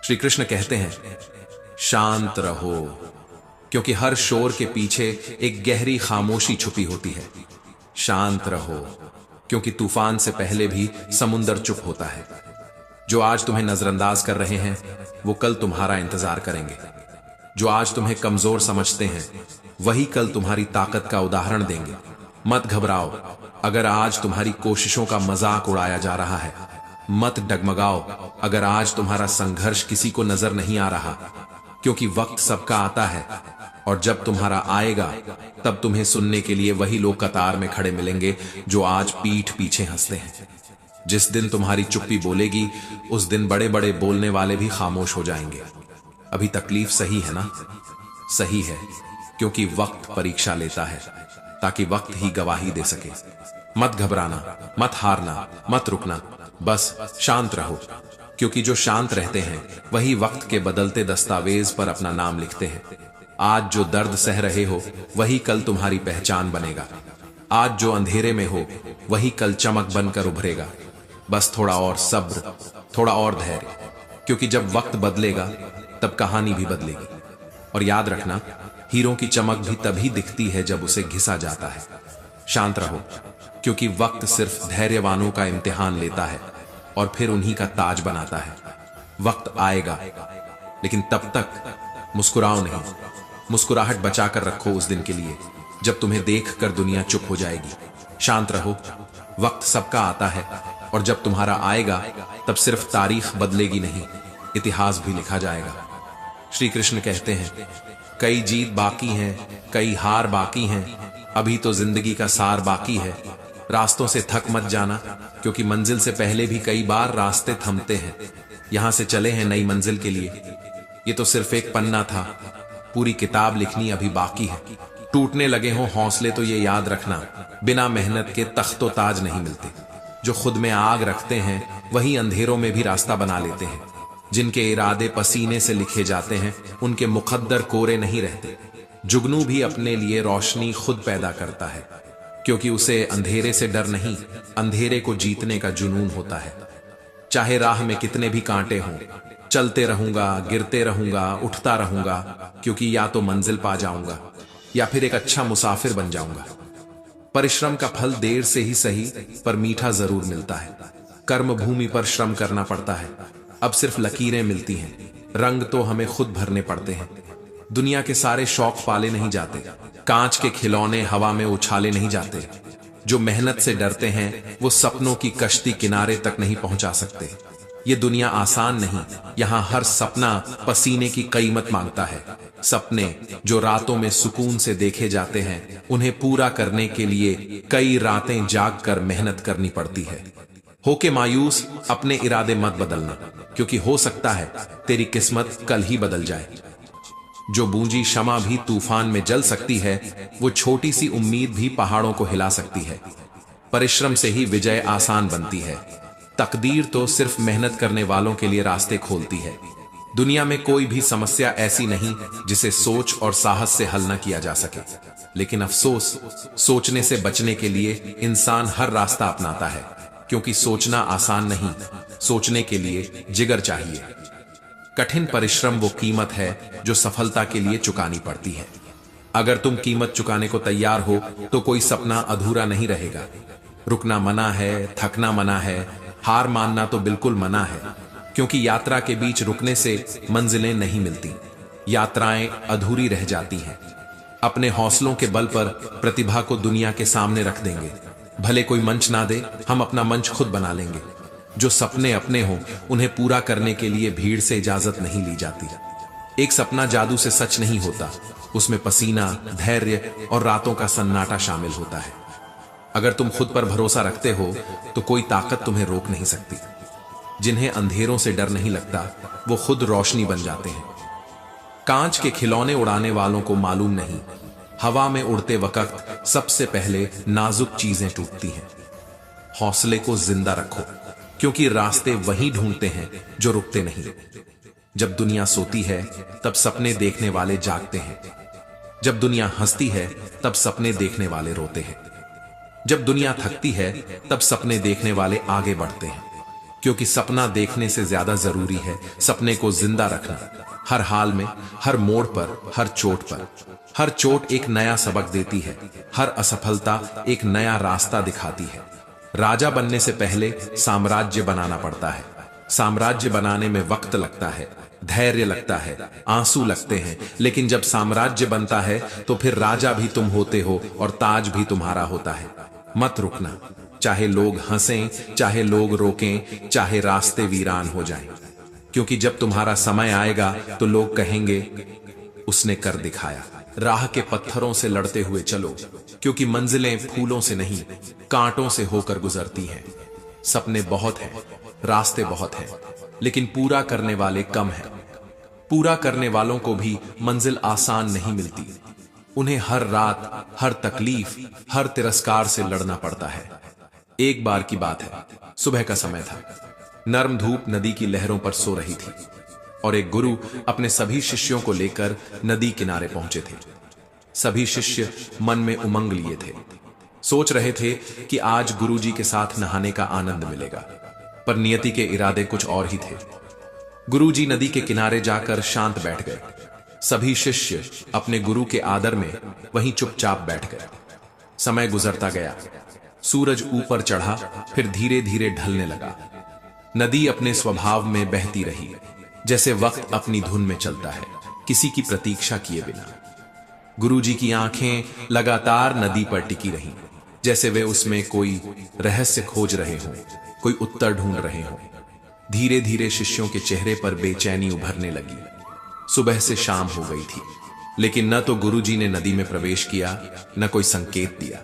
श्री कृष्ण कहते हैं, शांत रहो, क्योंकि हर शोर के पीछे एक गहरी खामोशी छुपी होती है। शांत रहो, क्योंकि तूफान से पहले भी समुंदर चुप होता है। जो आज तुम्हें नजरअंदाज कर रहे हैं, वो कल तुम्हारा इंतजार करेंगे। जो आज तुम्हें कमजोर समझते हैं, वही कल तुम्हारी ताकत का उदाहरण देंगे। मत घबराओ अगर आज तुम्हारी कोशिशों का मजाक उड़ाया जा रहा है। मत डगमगाओ अगर आज तुम्हारा संघर्ष किसी को नजर नहीं आ रहा, क्योंकि वक्त सबका आता है और जब तुम्हारा आएगा तब तुम्हें सुनने के लिए वही लोग कतार में खड़े मिलेंगे जो आज पीठ पीछे हंसते हैं। जिस दिन तुम्हारी चुप्पी बोलेगी, उस दिन बड़े बड़े बोलने वाले भी खामोश हो जाएंगे। अभी तकलीफ सही है ना? सही है, क्योंकि वक्त परीक्षा लेता है ताकि वक्त ही गवाही दे सके। मत घबराना, मत हारना, मत रुकना, बस शांत रहो, क्योंकि जो शांत रहते हैं वही वक्त के बदलते दस्तावेज पर अपना नाम लिखते हैं। आज जो दर्द सह रहे हो, वही कल तुम्हारी पहचान बनेगा। आज जो अंधेरे में हो, वही कल चमक बनकर उभरेगा। बस थोड़ा और सब्र, थोड़ा और धैर्य, क्योंकि जब वक्त बदलेगा तब कहानी भी बदलेगी। और याद रखना, हीरों की चमक भी तभी दिखती है जब उसे घिसा जाता है। शांत रहो, क्योंकि वक्त सिर्फ धैर्यवानों का इम्तिहान लेता है और फिर उन्हीं का ताज बनाता है। वक्त आएगा, लेकिन तब तक मुस्कुराओ नहीं। मुस्कुराहट बचाकर रखो उस दिन के लिए जब तुम्हें देखकर दुनिया चुप हो जाएगी। शांत रहो, वक्त सबका आता है और जब तुम्हारा आएगा तब सिर्फ तारीख बदलेगी नहीं, इतिहास भी लिखा जाएगा। श्री कृष्ण कहते हैं, कई जीत बाकी हैं, कई हार बाकी हैं, अभी तो जिंदगी का सार बाकी है। रास्तों से थक मत जाना, क्योंकि मंजिल से पहले भी कई बार रास्ते थमते हैं। यहां से चले हैं नई मंजिल के लिए। ये तो सिर्फ एक पन्ना था, पूरी किताब लिखनी अभी बाकी है। टूटने लगे हों हौसले तो ये याद रखना, बिना मेहनत के तख्तो ताज नहीं मिलते। जो खुद में आग रखते हैं वही अंधेरों में भी रास्ता बना लेते हैं। जिनके इरादे पसीने से लिखे जाते हैं, उनके मुकद्दर कोरे नहीं रहते। जुगनू भी अपने लिए रोशनी खुद पैदा करता है, क्योंकि उसे अंधेरे से डर नहीं, अंधेरे को जीतने का जुनून होता है। चाहे राह में कितने भी कांटे हों, चलते रहूंगा, गिरते रहूंगा, उठता रहूंगा, क्योंकि या तो मंजिल पा जाऊंगा या फिर एक अच्छा मुसाफिर बन जाऊंगा। परिश्रम का फल देर से ही सही, पर मीठा जरूर मिलता है। कर्म भूमि पर श्रम करना पड़ता है, अब सिर्फ लकीरें मिलती हैं, रंग तो हमें खुद भरने पड़ते हैं। दुनिया के सारे शौक पाले नहीं जाते, कांच के खिलौने हवा में उछाले नहीं जाते। जो मेहनत से डरते हैं वो सपनों की कश्ती किनारे तक नहीं पहुंचा सकते। ये दुनिया आसान नहीं, यहाँ हर सपना पसीने की कीमत मांगता है। सपने जो रातों में सुकून से देखे जाते हैं, उन्हें पूरा करने के लिए कई रातें जाग कर मेहनत करनी पड़ती है। होके मायूस अपने इरादे मत बदलना, क्योंकि हो सकता है तेरी किस्मत कल ही बदल जाए। जो बूंजी शमा भी तूफान में जल सकती है, वो छोटी सी उम्मीद भी पहाड़ों को हिला सकती है। परिश्रम से ही विजय आसान बनती है। तकदीर तो सिर्फ मेहनत करने वालों के लिए रास्ते खोलती है। दुनिया में कोई भी समस्या ऐसी नहीं जिसे सोच और साहस से हल न किया जा सके, लेकिन अफसोस, सोचने से बचने के लिए इंसान हर रास्ता अपनाता है, क्योंकि सोचना आसान नहीं, सोचने के लिए जिगर चाहिए। कठिन परिश्रम वो कीमत है जो सफलता के लिए चुकानी पड़ती है। अगर तुम कीमत चुकाने को तैयार हो तो कोई सपना अधूरा नहीं रहेगा। रुकना मना है, थकना मना है, हार मानना तो बिल्कुल मना है, क्योंकि यात्रा के बीच रुकने से मंजिलें नहीं मिलती, यात्राएं अधूरी रह जाती हैं। अपने हौसलों के बल पर प्रतिभा को दुनिया के सामने रख देंगे। भले कोई मंच ना दे, हम अपना मंच खुद बना लेंगे। जो सपने अपने हों, उन्हें पूरा करने के लिए भीड़ से इजाजत नहीं ली जाती। एक सपना जादू से सच नहीं होता, उसमें पसीना, धैर्य और रातों का सन्नाटा शामिल होता है। अगर तुम खुद पर भरोसा रखते हो तो कोई ताकत तुम्हें रोक नहीं सकती। जिन्हें अंधेरों से डर नहीं लगता, वो खुद रोशनी बन जाते हैं। कांच के खिलौने उड़ाने वालों को मालूम नहीं, हवा में उड़ते वक्त सबसे पहले नाजुक चीजें टूटती हैं। हौसले को जिंदा रखो, क्योंकि रास्ते वही ढूंढते हैं जो रुकते नहीं। जब दुनिया सोती है तब सपने देखने वाले जागते हैं। जब दुनिया हंसती है तब सपने देखने वाले रोते हैं। जब दुनिया थकती है तब सपने देखने वाले आगे बढ़ते हैं। क्योंकि सपना देखने से ज्यादा जरूरी है सपने को जिंदा रखना। हर हाल में, हर मोड़ पर, हर चोट पर। हर चोट एक नया सबक देती है, हर असफलता एक नया रास्ता दिखाती है। राजा बनने से पहले साम्राज्य बनाना पड़ता है। साम्राज्य बनाने में वक्त लगता है, धैर्य लगता है, आंसू लगते हैं, लेकिन जब साम्राज्य बनता है तो फिर राजा भी तुम होते हो और ताज भी तुम्हारा होता है। मत रुकना, चाहे लोग हंसें, चाहे लोग रोकें, चाहे रास्ते वीरान हो जाएं, क्योंकि जब तुम्हारा समय आएगा तो लोग कहेंगे उसने कर दिखाया। राह के पत्थरों से लड़ते हुए चलो, क्योंकि मंजिलें फूलों से नहीं कांटों से होकर गुजरती हैं। सपने बहुत हैं, रास्ते बहुत हैं, लेकिन पूरा करने वाले कम हैं। पूरा करने वालों को भी मंजिल आसान नहीं मिलती। उन्हें हर रात, हर तकलीफ, हर तिरस्कार से लड़ना पड़ता है। एक बार की बात है, सुबह का समय था। नर्म धूप नदी की लहरों पर सो रही थी और एक गुरु अपने सभी शिष्यों को लेकर नदी किनारे पहुंचे थे। सभी शिष्य मन में उमंग लिए थे, सोच रहे थे कि आज गुरुजी के साथ नहाने का आनंद मिलेगा, पर नियति के इरादे कुछ और ही थे। गुरुजी नदी के किनारे जाकर शांत बैठ गए। सभी शिष्य अपने गुरु के आदर में वहीं चुपचाप बैठ गए। समय गुजरता गया, सूरज ऊपर चढ़ा, फिर धीरे धीरे ढलने लगा। नदी अपने स्वभाव में बहती रही, जैसे वक्त अपनी धुन में चलता है, किसी की प्रतीक्षा किए बिना। गुरुजी की आंखें लगातार नदी पर टिकी रहीं, जैसे वे उसमें कोई रहस्य खोज रहे हों, कोई उत्तर ढूंढ रहे हों। धीरे धीरे शिष्यों के चेहरे पर बेचैनी उभरने लगी। सुबह से शाम हो गई थी, लेकिन न तो गुरुजी ने नदी में प्रवेश किया, न कोई संकेत दिया।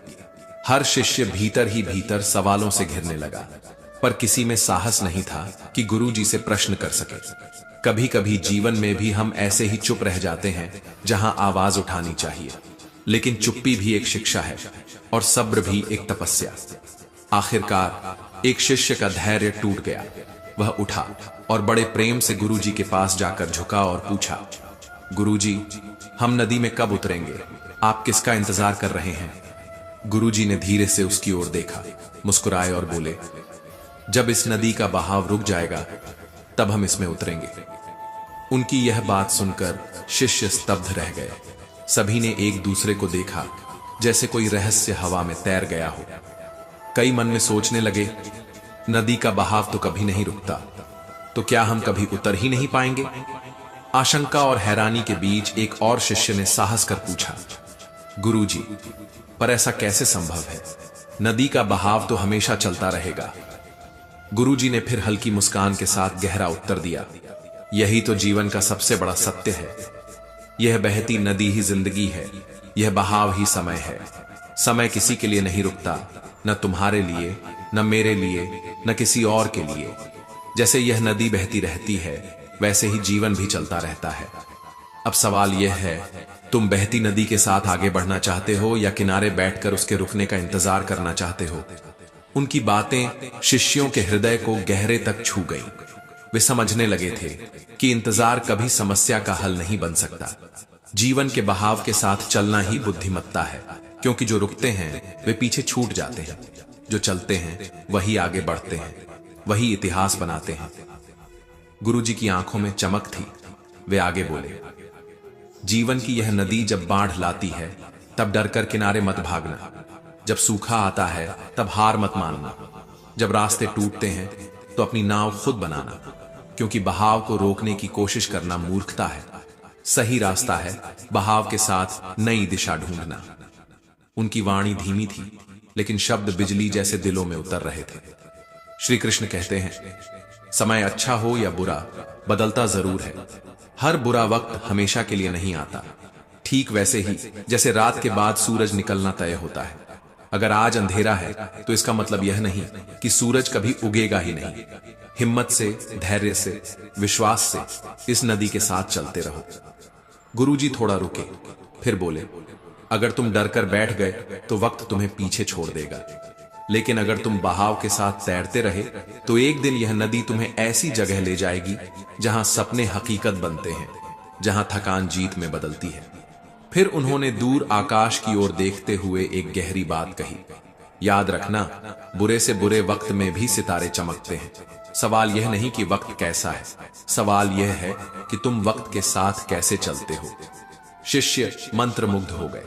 हर शिष्य भीतर ही भीतर सवालों से घिरने लगा, पर किसी में साहस नहीं था कि गुरुजी से प्रश्न कर सके। कभी कभी जीवन में भी हम ऐसे ही चुप रह जाते हैं जहां आवाज उठानी चाहिए, लेकिन चुप्पी भी एक शिक्षा है और सब्र भी एक तपस्या। आखिरकार एक शिष्य का धैर्य टूट गया। वह उठा और बड़े प्रेम से गुरुजी के पास जाकर झुका और पूछा, गुरुजी, हम नदी में कब उतरेंगे? आप किसका इंतजार कर रहे हैं? गुरुजी ने धीरे से उसकी ओर देखा, मुस्कुराए और बोले, जब इस नदी का बहाव रुक जाएगा तब हम इसमें उतरेंगे। उनकी यह बात सुनकर शिष्य स्तब्ध रह गए। सभी ने एक दूसरे को देखा, जैसे कोई रहस्य हवा में तैर गया हो। कई मन में सोचने लगे, नदी का बहाव तो कभी नहीं रुकता, तो क्या हम कभी उतर ही नहीं पाएंगे? आशंका और हैरानी के बीच एक और शिष्य ने साहस कर पूछा, गुरुजी, पर ऐसा कैसे संभव है? नदी का बहाव तो हमेशा चलता रहेगा। गुरुजी ने फिर हल्की मुस्कान के साथ गहरा उत्तर दिया, यही तो जीवन का सबसे बड़ा सत्य है। यह बहती नदी ही जिंदगी है, यह बहाव ही समय है। समय किसी के लिए नहीं रुकता, न तुम्हारे लिए, न मेरे लिए, न किसी और के लिए। जैसे यह नदी बहती रहती है, वैसे ही जीवन भी चलता रहता है। अब सवाल यह है, तुम बहती नदी के साथ आगे बढ़ना चाहते हो या किनारे बैठकर उसके रुकने का इंतजार करना चाहते हो? उनकी बातें शिष्यों के हृदय को गहरे तक छू गईं। वे समझने लगे थे कि इंतजार कभी समस्या का हल नहीं बन सकता। जीवन के बहाव के साथ चलना ही बुद्धिमत्ता है, क्योंकि जो रुकते हैं वे पीछे छूट जाते हैं, जो चलते हैं वही आगे बढ़ते हैं, वही इतिहास बनाते हैं। गुरुजी की आंखों में चमक थी। वे आगे बोले, जीवन की यह नदी जब बाढ़ लाती है तब डरकर किनारे मत भागना। जब सूखा आता है तब हार मत मानना। जब रास्ते टूटते हैं तो अपनी नाव खुद बनाना, क्योंकि बहाव को रोकने की कोशिश करना मूर्खता है। सही रास्ता है बहाव के साथ नई दिशा ढूंढना। उनकी वाणी धीमी थी, लेकिन शब्द बिजली जैसे दिलों में उतर रहे थे। श्री कृष्ण कहते हैं, समय अच्छा हो या बुरा, बदलता जरूर है। हर बुरा वक्त हमेशा के लिए नहीं आता। ठीक वैसे ही जैसे रात के बाद सूरज निकलना तय होता है। अगर आज अंधेरा है तो इसका मतलब यह नहीं कि सूरज कभी उगेगा ही नहीं। हिम्मत से, धैर्य से, विश्वास से इस नदी के साथ चलते रहो। गुरुजी थोड़ा रुके, फिर बोले, अगर तुम डर कर बैठ गए तो वक्त तुम्हें पीछे छोड़ देगा, लेकिन अगर तुम बहाव के साथ तैरते रहे तो एक दिन यह नदी तुम्हें ऐसी जगह ले जाएगी जहां सपने हकीकत बनते हैं, जहां थकान जीत में बदलती है। फिर उन्होंने दूर आकाश की ओर देखते हुए एक गहरी बात कही, याद रखना, बुरे से बुरे वक्त में भी सितारे चमकते हैं। सवाल यह नहीं कि वक्त कैसा है, सवाल यह है कि तुम वक्त के साथ कैसे चलते हो। शिष्य मंत्रमुग्ध हो गए।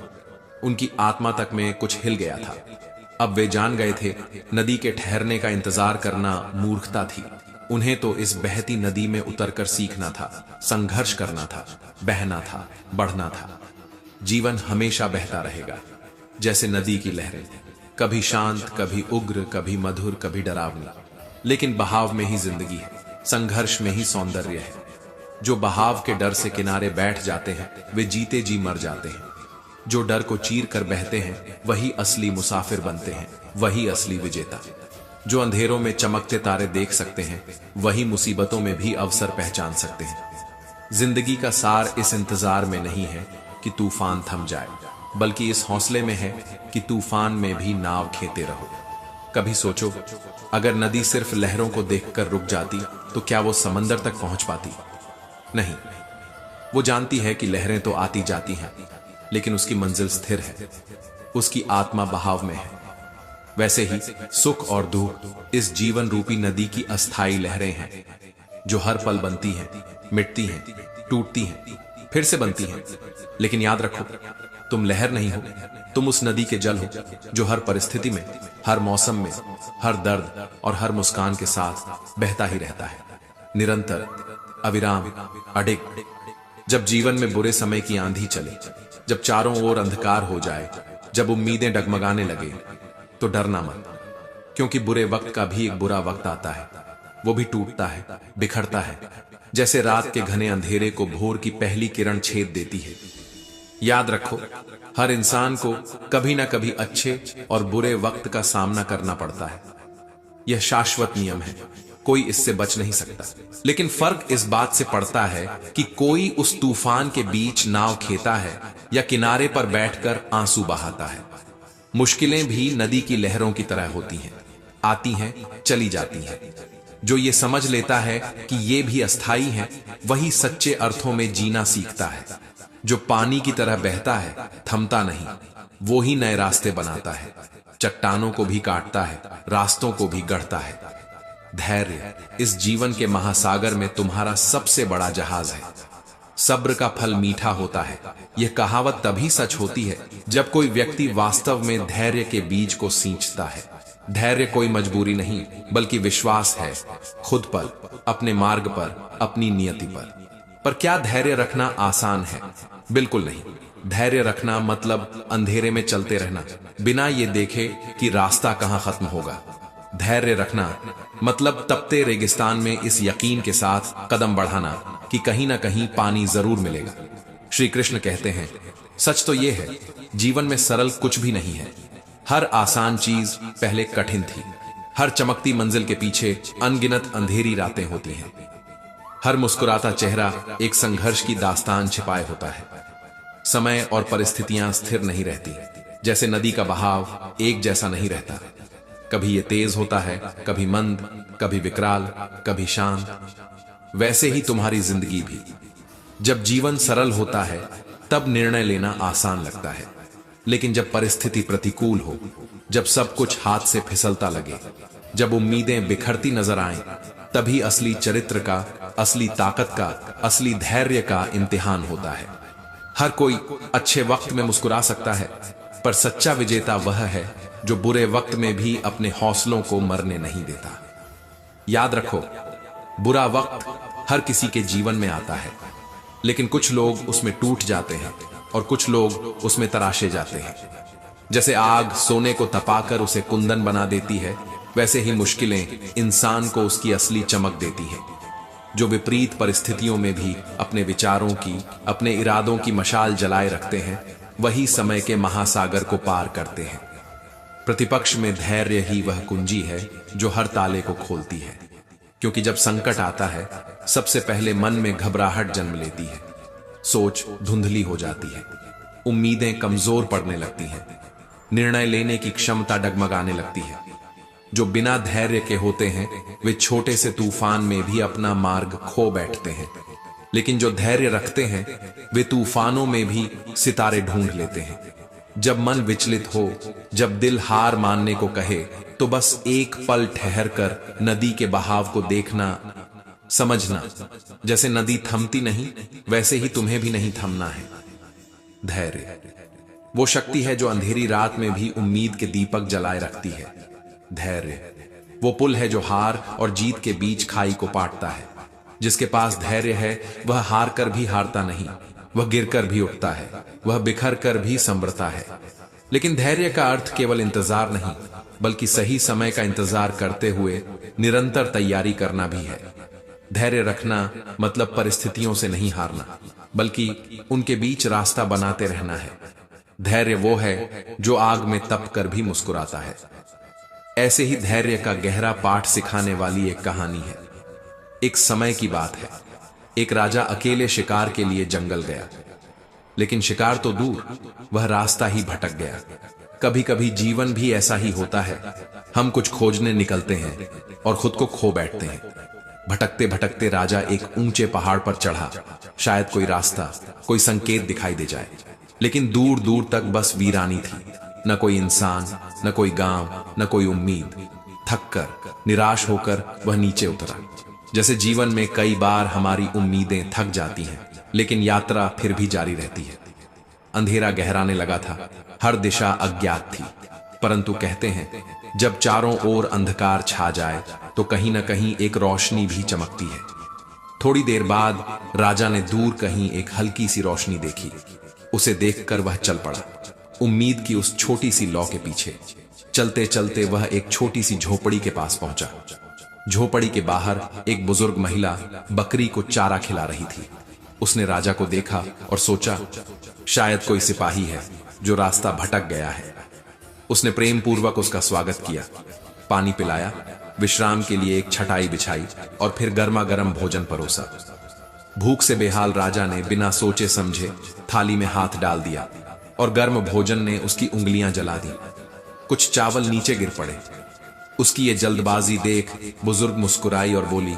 उनकी आत्मा तक में कुछ हिल गया था। अब वे जान गए थे, नदी के ठहरने का इंतजार करना मूर्खता थी। उन्हें तो इस बहती नदी में उतरकर सीखना था, संघर्ष करना था, बहना था, बढ़ना था। जीवन हमेशा बहता रहेगा जैसे नदी की लहरें, कभी शांत, कभी उग्र, कभी मधुर, कभी डरावनी। लेकिन बहाव में ही जिंदगी है, संघर्ष में ही सौंदर्य है। जो बहाव के डर से किनारे बैठ जाते हैं वे जीते जी मर जाते हैं। जो डर को चीर कर बहते हैं वही असली मुसाफिर बनते हैं, वही असली विजेता। जो अंधेरों में चमकते तारे देख सकते हैं वही मुसीबतों में भी अवसर पहचान सकते हैं। जिंदगी का सार इस इंतजार में नहीं है कि तूफान थम जाए, बल्कि इस हौसले में है कि तूफान में भी नाव खेते रहो। कभी सोचो, अगर नदी सिर्फ लहरों को देखकर रुक जाती तो क्या वो समंदर तक पहुंच पाती? नहीं, वो जानती है कि लहरें तो आती जाती हैं, लेकिन उसकी मंजिल स्थिर है, उसकी आत्मा बहाव में है। वैसे ही सुख और दुख इस जीवन रूपी नदी की अस्थायी लहरें हैं, जो हर पल बनती हैं, मिटती हैं, टूटती हैं, फिर से बनती हैं। लेकिन याद रखो, तुम लहर नहीं हो, तुम उस नदी के जल हो जो हर परिस्थिति में, हर मौसम में, हर दर्द और हर मुस्कान के साथ बहता ही रहता है, निरंतर, अविराम, अडिग। जब जीवन में बुरे समय की आंधी चले, जब चारों ओर अंधकार हो जाए, जब उम्मीदें डगमगाने लगे, तो डरना मत, क्योंकि बुरे वक्त का भी एक बुरा वक्त आता है। वो भी टूटता है, बिखरता है, जैसे रात के घने अंधेरे को भोर की पहली किरण छेद देती है। याद रखो, हर इंसान को कभी ना कभी अच्छे और बुरे वक्त का सामना करना पड़ता है। यह शाश्वत नियम है, कोई इससे बच नहीं सकता। लेकिन फर्क इस बात से पड़ता है कि कोई उस तूफान के बीच नाव खेता है या किनारे पर बैठकर आंसू बहाता है। मुश्किलें भी नदी की लहरों की तरह होती हैं, आती हैं, चली जाती हैं। जो ये समझ लेता है कि ये भी अस्थाई हैं, वही सच्चे अर्थों में जीना सीखता है। जो पानी की तरह बहता है, थमता नहीं, वो ही नए रास्ते बनाता है, चट्टानों को भी काटता है, रास्तों को भी गढ़ता है। धैर्य इस जीवन के महासागर में तुम्हारा सबसे बड़ा जहाज है। सब्र का फल मीठा होता है। यह कहावत तभी सच होती है जब कोई व्यक्ति वास्तव में धैर्य के बीज को सींचता है। धैर्य कोई मजबूरी नहीं, बल्कि विश्वास है, खुद पर, अपने मार्ग पर, अपनी नियति पर क्या धैर्य रखना आसान है? बिल्कुल नहीं। धैर्य रखना मतलब अंधेरे में चलते रहना, बिना ये देखे कि रास्ता कहां खत्म होगा। धैर्य रखना मतलब तपते रेगिस्तान में इस यकीन के साथ कदम बढ़ाना कि कहीं ना कहीं पानी जरूर मिलेगा। श्री कृष्ण कहते हैं, सच तो यह है, जीवन में सरल कुछ भी नहीं है। हर आसान चीज पहले कठिन थी। हर चमकती मंजिल के पीछे अनगिनत अंधेरी रातें होती हैं। हर मुस्कुराता चेहरा एक संघर्ष की दास्तान छिपाए होता है। समय और परिस्थितियां स्थिर नहीं रहती, जैसे नदी का बहाव एक जैसा नहीं रहता। कभी ये तेज होता है, कभी मंद, कभी विकराल, कभी शांत। वैसे ही तुम्हारी जिंदगी भी। जब जीवन सरल होता है तब निर्णय लेना आसान लगता है, लेकिन जब परिस्थिति प्रतिकूल हो, जब सब कुछ हाथ से फिसलता लगे, जब उम्मीदें बिखरती नजर आएं, तभी असली चरित्र का, असली ताकत का, असली धैर्य का इम्तिहान होता है। हर कोई अच्छे वक्त में मुस्कुरा सकता है, पर सच्चा विजेता वह है जो बुरे वक्त में भी अपने हौसलों को मरने नहीं देता। याद रखो, बुरा वक्त हर किसी के जीवन में आता है, लेकिन कुछ लोग उसमें टूट जाते हैं और कुछ लोग उसमें तराशे जाते हैं। जैसे आग सोने को तपाकर उसे कुंदन बना देती है, वैसे ही मुश्किलें इंसान को उसकी असली चमक देती है। जो विपरीत परिस्थितियों में भी अपने विचारों की, अपने इरादों की मशाल जलाए रखते हैं, वही समय के महासागर को पार करते हैं। प्रतिपक्ष में धैर्य ही वह कुंजी है जो हर ताले को खोलती है, क्योंकि जब संकट आता है सबसे पहले मन में घबराहट जन्म लेती है, सोच धुंधली हो जाती है, उम्मीदें कमजोर पड़ने लगती हैं, निर्णय लेने की क्षमता डगमगाने लगती है। जो बिना धैर्य के होते हैं वे छोटे से तूफान में भी अपना मार्ग खो बैठते हैं, लेकिन जो धैर्य रखते हैं वे तूफानों में भी सितारे ढूंढ लेते हैं। जब मन विचलित हो, जब दिल हार मानने को कहे, तो बस एक पल ठहर कर नदी के बहाव को देखना, समझना जैसे नदी थमती नहीं, वैसे ही तुम्हें भी नहीं थमना है। धैर्य वो शक्ति है जो अंधेरी रात में भी उम्मीद के दीपक जलाए रखती है। धैर्य वो पुल है जो हार और जीत के बीच खाई को पाटता है। जिसके पास धैर्य है वह हार कर भी हारता नहीं, वह गिरकर भी उठता है, वह बिखर कर भी संभरता है। लेकिन धैर्य का अर्थ केवल इंतजार नहीं, बल्कि सही समय का इंतजार करते हुए निरंतर तैयारी करना भी है। धैर्य रखना मतलब परिस्थितियों से नहीं हारना, बल्कि उनके बीच रास्ता बनाते रहना है। धैर्य वो है जो आग में तप कर भी मुस्कुराता है। ऐसे ही धैर्य का गहरा पाठ सिखाने वाली एक कहानी है। एक समय की बात है, एक राजा अकेले शिकार के लिए जंगल गया। लेकिन शिकार तो दूर, वह रास्ता ही भटक गया। कभी कभी जीवन भी ऐसा ही होता है। हम कुछ खोजने निकलते हैं और खुद को खो बैठते हैं। भटकते भटकते राजा एक ऊंचे पहाड़ पर चढ़ा। शायद कोई रास्ता, कोई संकेत दिखाई दे जाए। लेकिन दूर दूर तक बस वीरानी थी। न कोई इंसान, न कोई गांव, न कोई उम्मीद। थककर, निराश होकर वह नीचे उतरा। जैसे जीवन में कई बार हमारी उम्मीदें थक जाती हैं, लेकिन यात्रा फिर भी जारी रहती है। अंधेरा गहराने लगा था, हर दिशा अज्ञात थी। परंतु कहते हैं, जब चारों ओर अंधकार छा जाए तो कहीं न कहीं एक रोशनी भी चमकती है। थोड़ी देर बाद राजा ने दूर कहीं एक हल्की सी रोशनी देखी। उसे देखकर वह चल पड़ा, उम्मीद की उस छोटी सी लौ के पीछे। चलते चलते वह एक छोटी सी झोपड़ी के पास पहुंचा। झोपड़ी के बाहर एक बुजुर्ग महिला बकरी को चारा खिला रही थी। उसने राजा को देखा और सोचा, शायद कोई सिपाही है जो रास्ता भटक गया है। उसने प्रेम पूर्वक उसका स्वागत किया, पानी पिलाया, विश्राम के लिए एक छटाई बिछाई और फिर गर्मा गर्म भोजन परोसा। भूख से बेहाल राजा ने बिना सोचे समझे थाली में हाथ डाल दिया और गर्म भोजन ने उसकी उंगलियां जला दी। कुछ चावल नीचे गिर पड़े। उसकी ये जल्दबाजी देख बुजुर्ग मुस्कुराई और बोली,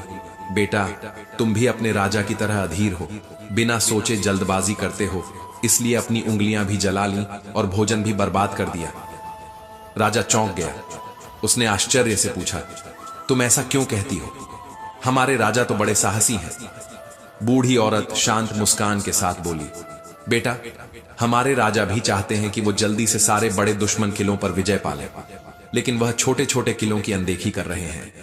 बेटा, तुम भी अपने राजा की तरह अधीर हो। बिना सोचे जल्दबाजी करते हो, इसलिए अपनी उंगलियां भी जला ली और भोजन भी बर्बाद कर दिया। राजा चौंक गया। उसने आश्चर्य से पूछा, तुम ऐसा क्यों कहती हो? हमारे राजा तो बड़े साहसी हैं। बूढ़ी औरत शांत मुस्कान के साथ बोली, बेटा, हमारे राजा भी चाहते हैं कि वो जल्दी से सारे बड़े दुश्मन किलों पर विजय पाले, लेकिन वह छोटे छोटे किलों की अनदेखी कर रहे हैं।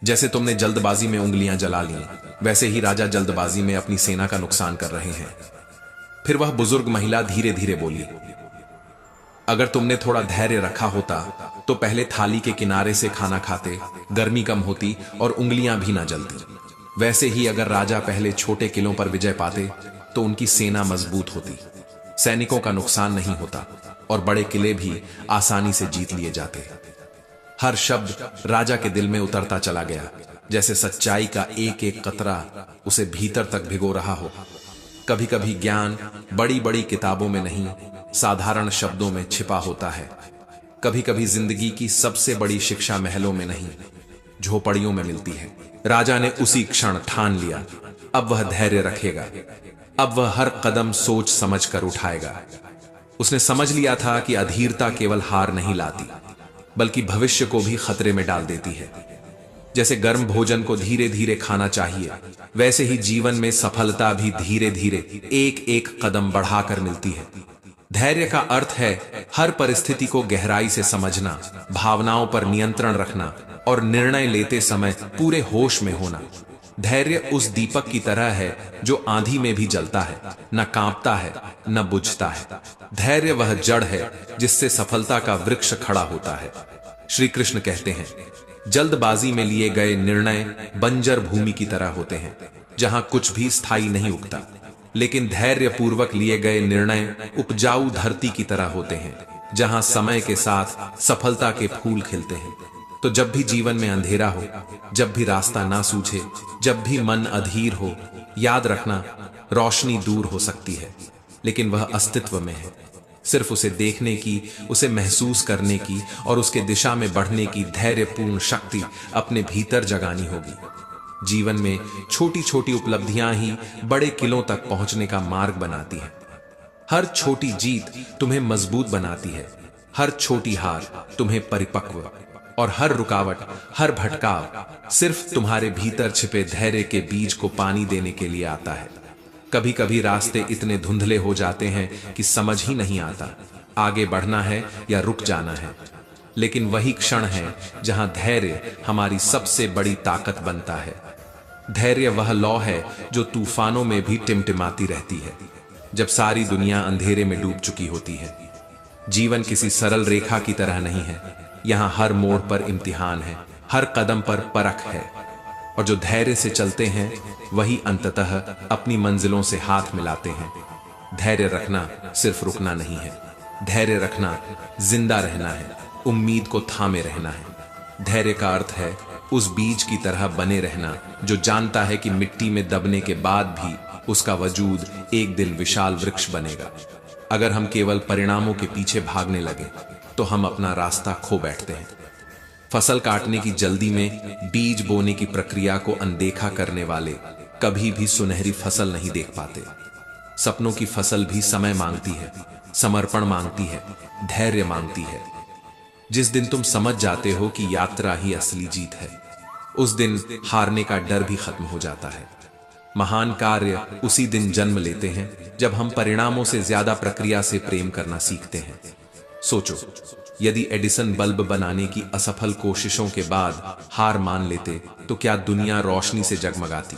जैसे तुमने जल्दबाजी में उंगलियां जला ली, वैसे ही राजा जल्दबाजी में अपनी सेना का नुकसान कर रहे हैं। फिर वह बुजुर्ग महिला धीरे धीरे बोली, अगर तुमने थोड़ा धैर्य रखा होता तो पहले थाली के किनारे से खाना खाते, गर्मी कम होती और उंगलियां भी ना जलती। वैसे ही अगर राजा पहले छोटे किलों पर विजय पाते तो उनकी सेना मजबूत होती, सैनिकों का नुकसान नहीं होता और बड़े किले भी आसानी से जीत लिए जाते। हर शब्द राजा के दिल में उतरता चला गया, जैसे सच्चाई का एक एक कतरा उसे भीतर तक भिगो रहा हो। कभी कभी ज्ञान बड़ी बड़ी किताबों में नहीं, साधारण शब्दों में छिपा होता है। कभी कभी जिंदगी की सबसे बड़ी शिक्षा महलों में नहीं, झोपड़ियों में मिलती है। राजा ने उसी क्षण ठान लिया, अब वह धैर्य रखेगा। अब वह हर कदम सोच समझ कर उठाएगा। उसने समझ लिया था कि अधीरता केवल हार नहीं लाती, बल्कि भविष्य को भी खतरे में डाल देती है। जैसे गर्म भोजन को धीरे धीरे खाना चाहिए, वैसे ही जीवन में सफलता भी धीरे धीरे एक एक कदम बढ़ाकर मिलती है। धैर्य का अर्थ है हर परिस्थिति को गहराई से समझना, भावनाओं पर नियंत्रण रखना और निर्णय लेते समय पूरे होश में होना। धैर्य उस दीपक की तरह है जो आंधी में भी जलता है, न कांपता है, न बुझता है। धैर्य वह जड़ है जिससे सफलता का वृक्ष खड़ा होता है। श्री कृष्ण कहते हैं, जल्दबाजी में लिए गए निर्णय बंजर भूमि की तरह होते हैं, जहां कुछ भी स्थायी नहीं उगता। लेकिन धैर्य पूर्वक लिए गए निर्णय उपजाऊ धरती की तरह होते हैं, जहां समय के साथ सफलता के फूल खिलते हैं। तो जब भी जीवन में अंधेरा हो, जब भी रास्ता ना सूझे, जब भी मन अधीर हो, याद रखना, रोशनी दूर हो सकती है, लेकिन वह अस्तित्व में है। सिर्फ उसे देखने की, उसे महसूस करने की और उसके दिशा में बढ़ने की धैर्यपूर्ण शक्ति अपने भीतर जगानी होगी। जीवन में छोटी छोटी उपलब्धियां ही बड़े किलों तक पहुंचने का मार्ग बनाती हैं। हर छोटी जीत तुम्हें मजबूत बनाती है, हर छोटी हार तुम्हें परिपक्व, और हर रुकावट, हर भटकाव सिर्फ तुम्हारे भीतर छिपे धैर्य के बीज को पानी देने के लिए आता है। कभी कभी रास्ते इतने धुंधले हो जाते हैं कि समझ ही नहीं आता आगे बढ़ना है या रुक जाना है, लेकिन वही क्षण है जहां धैर्य हमारी सबसे बड़ी ताकत बनता है। धैर्य वह लौ है जो तूफानों में भी टिमटिमाती रहती है, जब सारी दुनिया अंधेरे में डूब चुकी होती है। जीवन किसी सरल रेखा की तरह नहीं है, यहाँ हर मोड़ पर इम्तिहान है, हर कदम पर परख है, और जो धैर्य से चलते हैं वही अंततः अपनी मंजिलों से हाथ मिलाते हैं। धैर्य रखना सिर्फ रुकना नहीं है, धैर्य रखना जिंदा रहना है, उम्मीद को थामे रहना है। धैर्य का अर्थ है उस बीज की तरह बने रहना जो जानता है कि मिट्टी में दबने के बाद भी उसका वजूद एक दिन विशाल वृक्ष बनेगा। अगर हम केवल परिणामों के पीछे भागने लगे तो हम अपना रास्ता खो बैठते हैं। फसल काटने की जल्दी में बीज बोने की प्रक्रिया को अनदेखा करने वाले कभी भी सुनहरी फसल नहीं देख पाते। सपनों की फसल भी समय मांगती है, समर्पण मांगती है, धैर्य मांगती है। जिस दिन तुम समझ जाते हो कि यात्रा ही असली जीत है, उस दिन हारने का डर भी खत्म हो जाता है। महान कार्य उसी दिन जन्म लेते हैं जब हम परिणामों से ज्यादा प्रक्रिया से प्रेम करना सीखते हैं। सोचो, यदि एडिसन बल्ब बनाने की असफल कोशिशों के बाद हार मान लेते तो क्या दुनिया रोशनी से जगमगाती?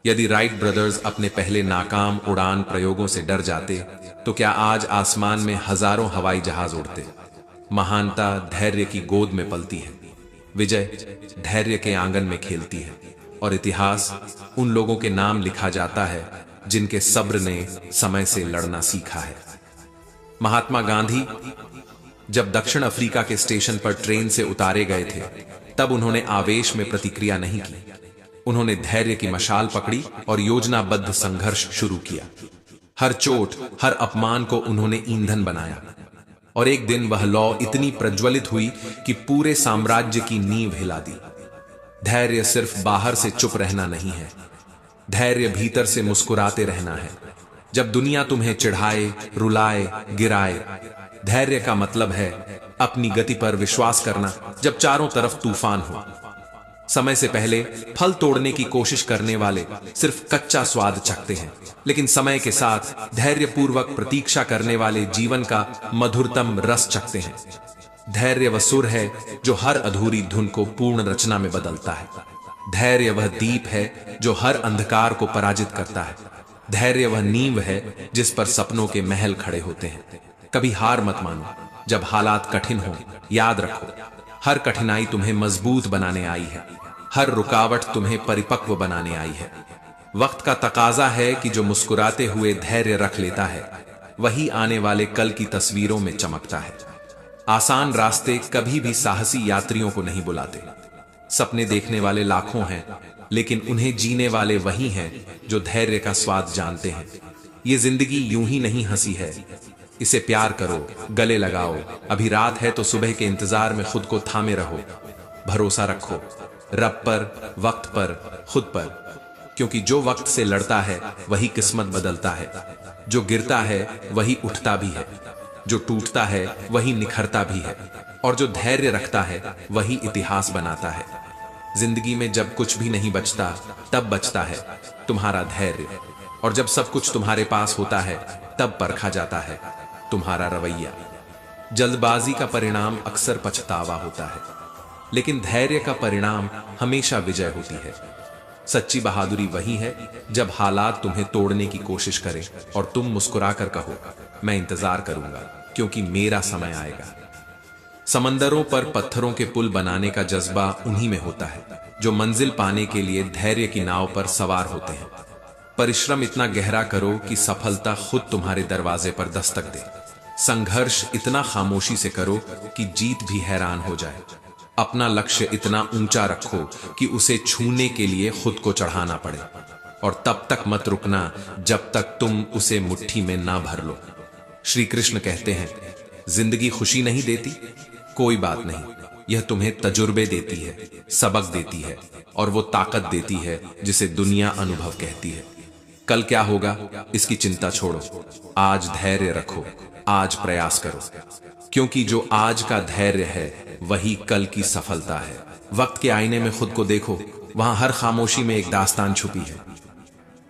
यदि राइट ब्रदर्स अपने पहले नाकाम उड़ान प्रयोगों से डर जाते तो क्या आज आसमान में हजारों हवाई जहाज उड़ते? महानता धैर्य की गोद में पलती है, विजय धैर्य के आंगन में खेलती है, और इतिहास उन लोगों के नाम लिखा जाता है जिनके सब्र ने समय से लड़ना सीखा है। महात्मा गांधी जब दक्षिण अफ्रीका के स्टेशन पर ट्रेन से उतारे गए थे, तब उन्होंने आवेश में प्रतिक्रिया नहीं की। उन्होंने धैर्य की मशाल पकड़ी और योजनाबद्ध संघर्ष शुरू किया। हर चोट, हर अपमान को उन्होंने ईंधन बनाया, और एक दिन वह लौ इतनी प्रज्वलित हुई कि पूरे साम्राज्य की नींव हिला दी। धैर्य सिर्फ बाहर से चुप रहना नहीं है, धैर्य भीतर से मुस्कुराते रहना है। जब दुनिया तुम्हें चिढ़ाए, रुलाए, गिराए, धैर्य का मतलब है अपनी गति पर विश्वास करना जब चारों तरफ तूफान हो। समय से पहले फल तोड़ने की कोशिश करने वाले सिर्फ कच्चा स्वाद चखते हैं, लेकिन समय के साथ धैर्यपूर्वक प्रतीक्षा करने वाले जीवन का मधुरतम रस चखते हैं। धैर्य वह सुर है जो हर अधूरी धुन को पूर्ण रचना में बदलता है। धैर्य वह दीप है जो हर अंधकार को पराजित करता है। धैर्य वह नींव है जिस पर सपनों के महल खड़े होते हैं। कभी हार मत मानो जब हालात कठिन हो। याद रखो, हर कठिनाई तुम्हें मजबूत बनाने आई है, हर रुकावट तुम्हें परिपक्व बनाने आई है। वक्त का तकाजा है कि जो मुस्कुराते हुए धैर्य रख लेता है वही आने वाले कल की तस्वीरों में चमकता है। आसान रास्ते कभी भी साहसी यात्रियों को नहीं बुलाते। सपने देखने वाले लाखों हैं, लेकिन उन्हें जीने वाले वही हैं जो धैर्य का स्वाद जानते हैं। ये जिंदगी यूं ही नहीं हंसी है, इसे प्यार करो, गले लगाओ। अभी रात है तो सुबह के इंतजार में खुद को थामे रहो। भरोसा रखो रब पर, वक्त पर, खुद पर, क्योंकि जो वक्त से लड़ता है वही किस्मत बदलता है। जो गिरता है वही उठता भी है, जो टूटता है वही निखरता भी है, और जो धैर्य रखता है वही इतिहास बनाता है। जिंदगी में जब कुछ भी नहीं बचता तब बचता है तुम्हारा धैर्य, और जब सब कुछ तुम्हारे पास होता है तब परखा जाता है तुम्हारा रवैया। जल्दबाजी का परिणाम अक्सर पछतावा होता है, लेकिन धैर्य का परिणाम हमेशा विजय होती है। सच्ची बहादुरी वही है जब हालात तुम्हें तोड़ने की कोशिश करें और तुम मुस्कुराकर कहो, मैं इंतजार करूंगा क्योंकि मेरा समय आएगा। समंदरों पर पत्थरों के पुल बनाने का जज्बा उन्हीं में होता है जो मंजिल पाने के लिए धैर्य की नाव पर सवार होते हैं। परिश्रम इतना गहरा करो कि सफलता खुद तुम्हारे दरवाजे पर दस्तक दे। संघर्ष इतना खामोशी से करो कि जीत भी हैरान हो जाए। अपना लक्ष्य इतना ऊंचा रखो कि उसे छूने के लिए खुद को चढ़ाना पड़े, और तब तक मत रुकना जब तक तुम उसे मुट्ठी में ना भर लो। श्री कृष्ण कहते हैं, जिंदगी खुशी नहीं देती, कोई बात नहीं, यह तुम्हें तजुर्बे देती है, सबक देती है, और वो ताकत देती है जिसे दुनिया अनुभव कहती है। कल क्या होगा इसकी चिंता छोड़ो, आज धैर्य रखो, आज प्रयास करो, क्योंकि जो आज का धैर्य है वही कल की सफलता है। वक्त के आईने में खुद को देखो, वहां हर खामोशी में एक दास्तान छुपी है।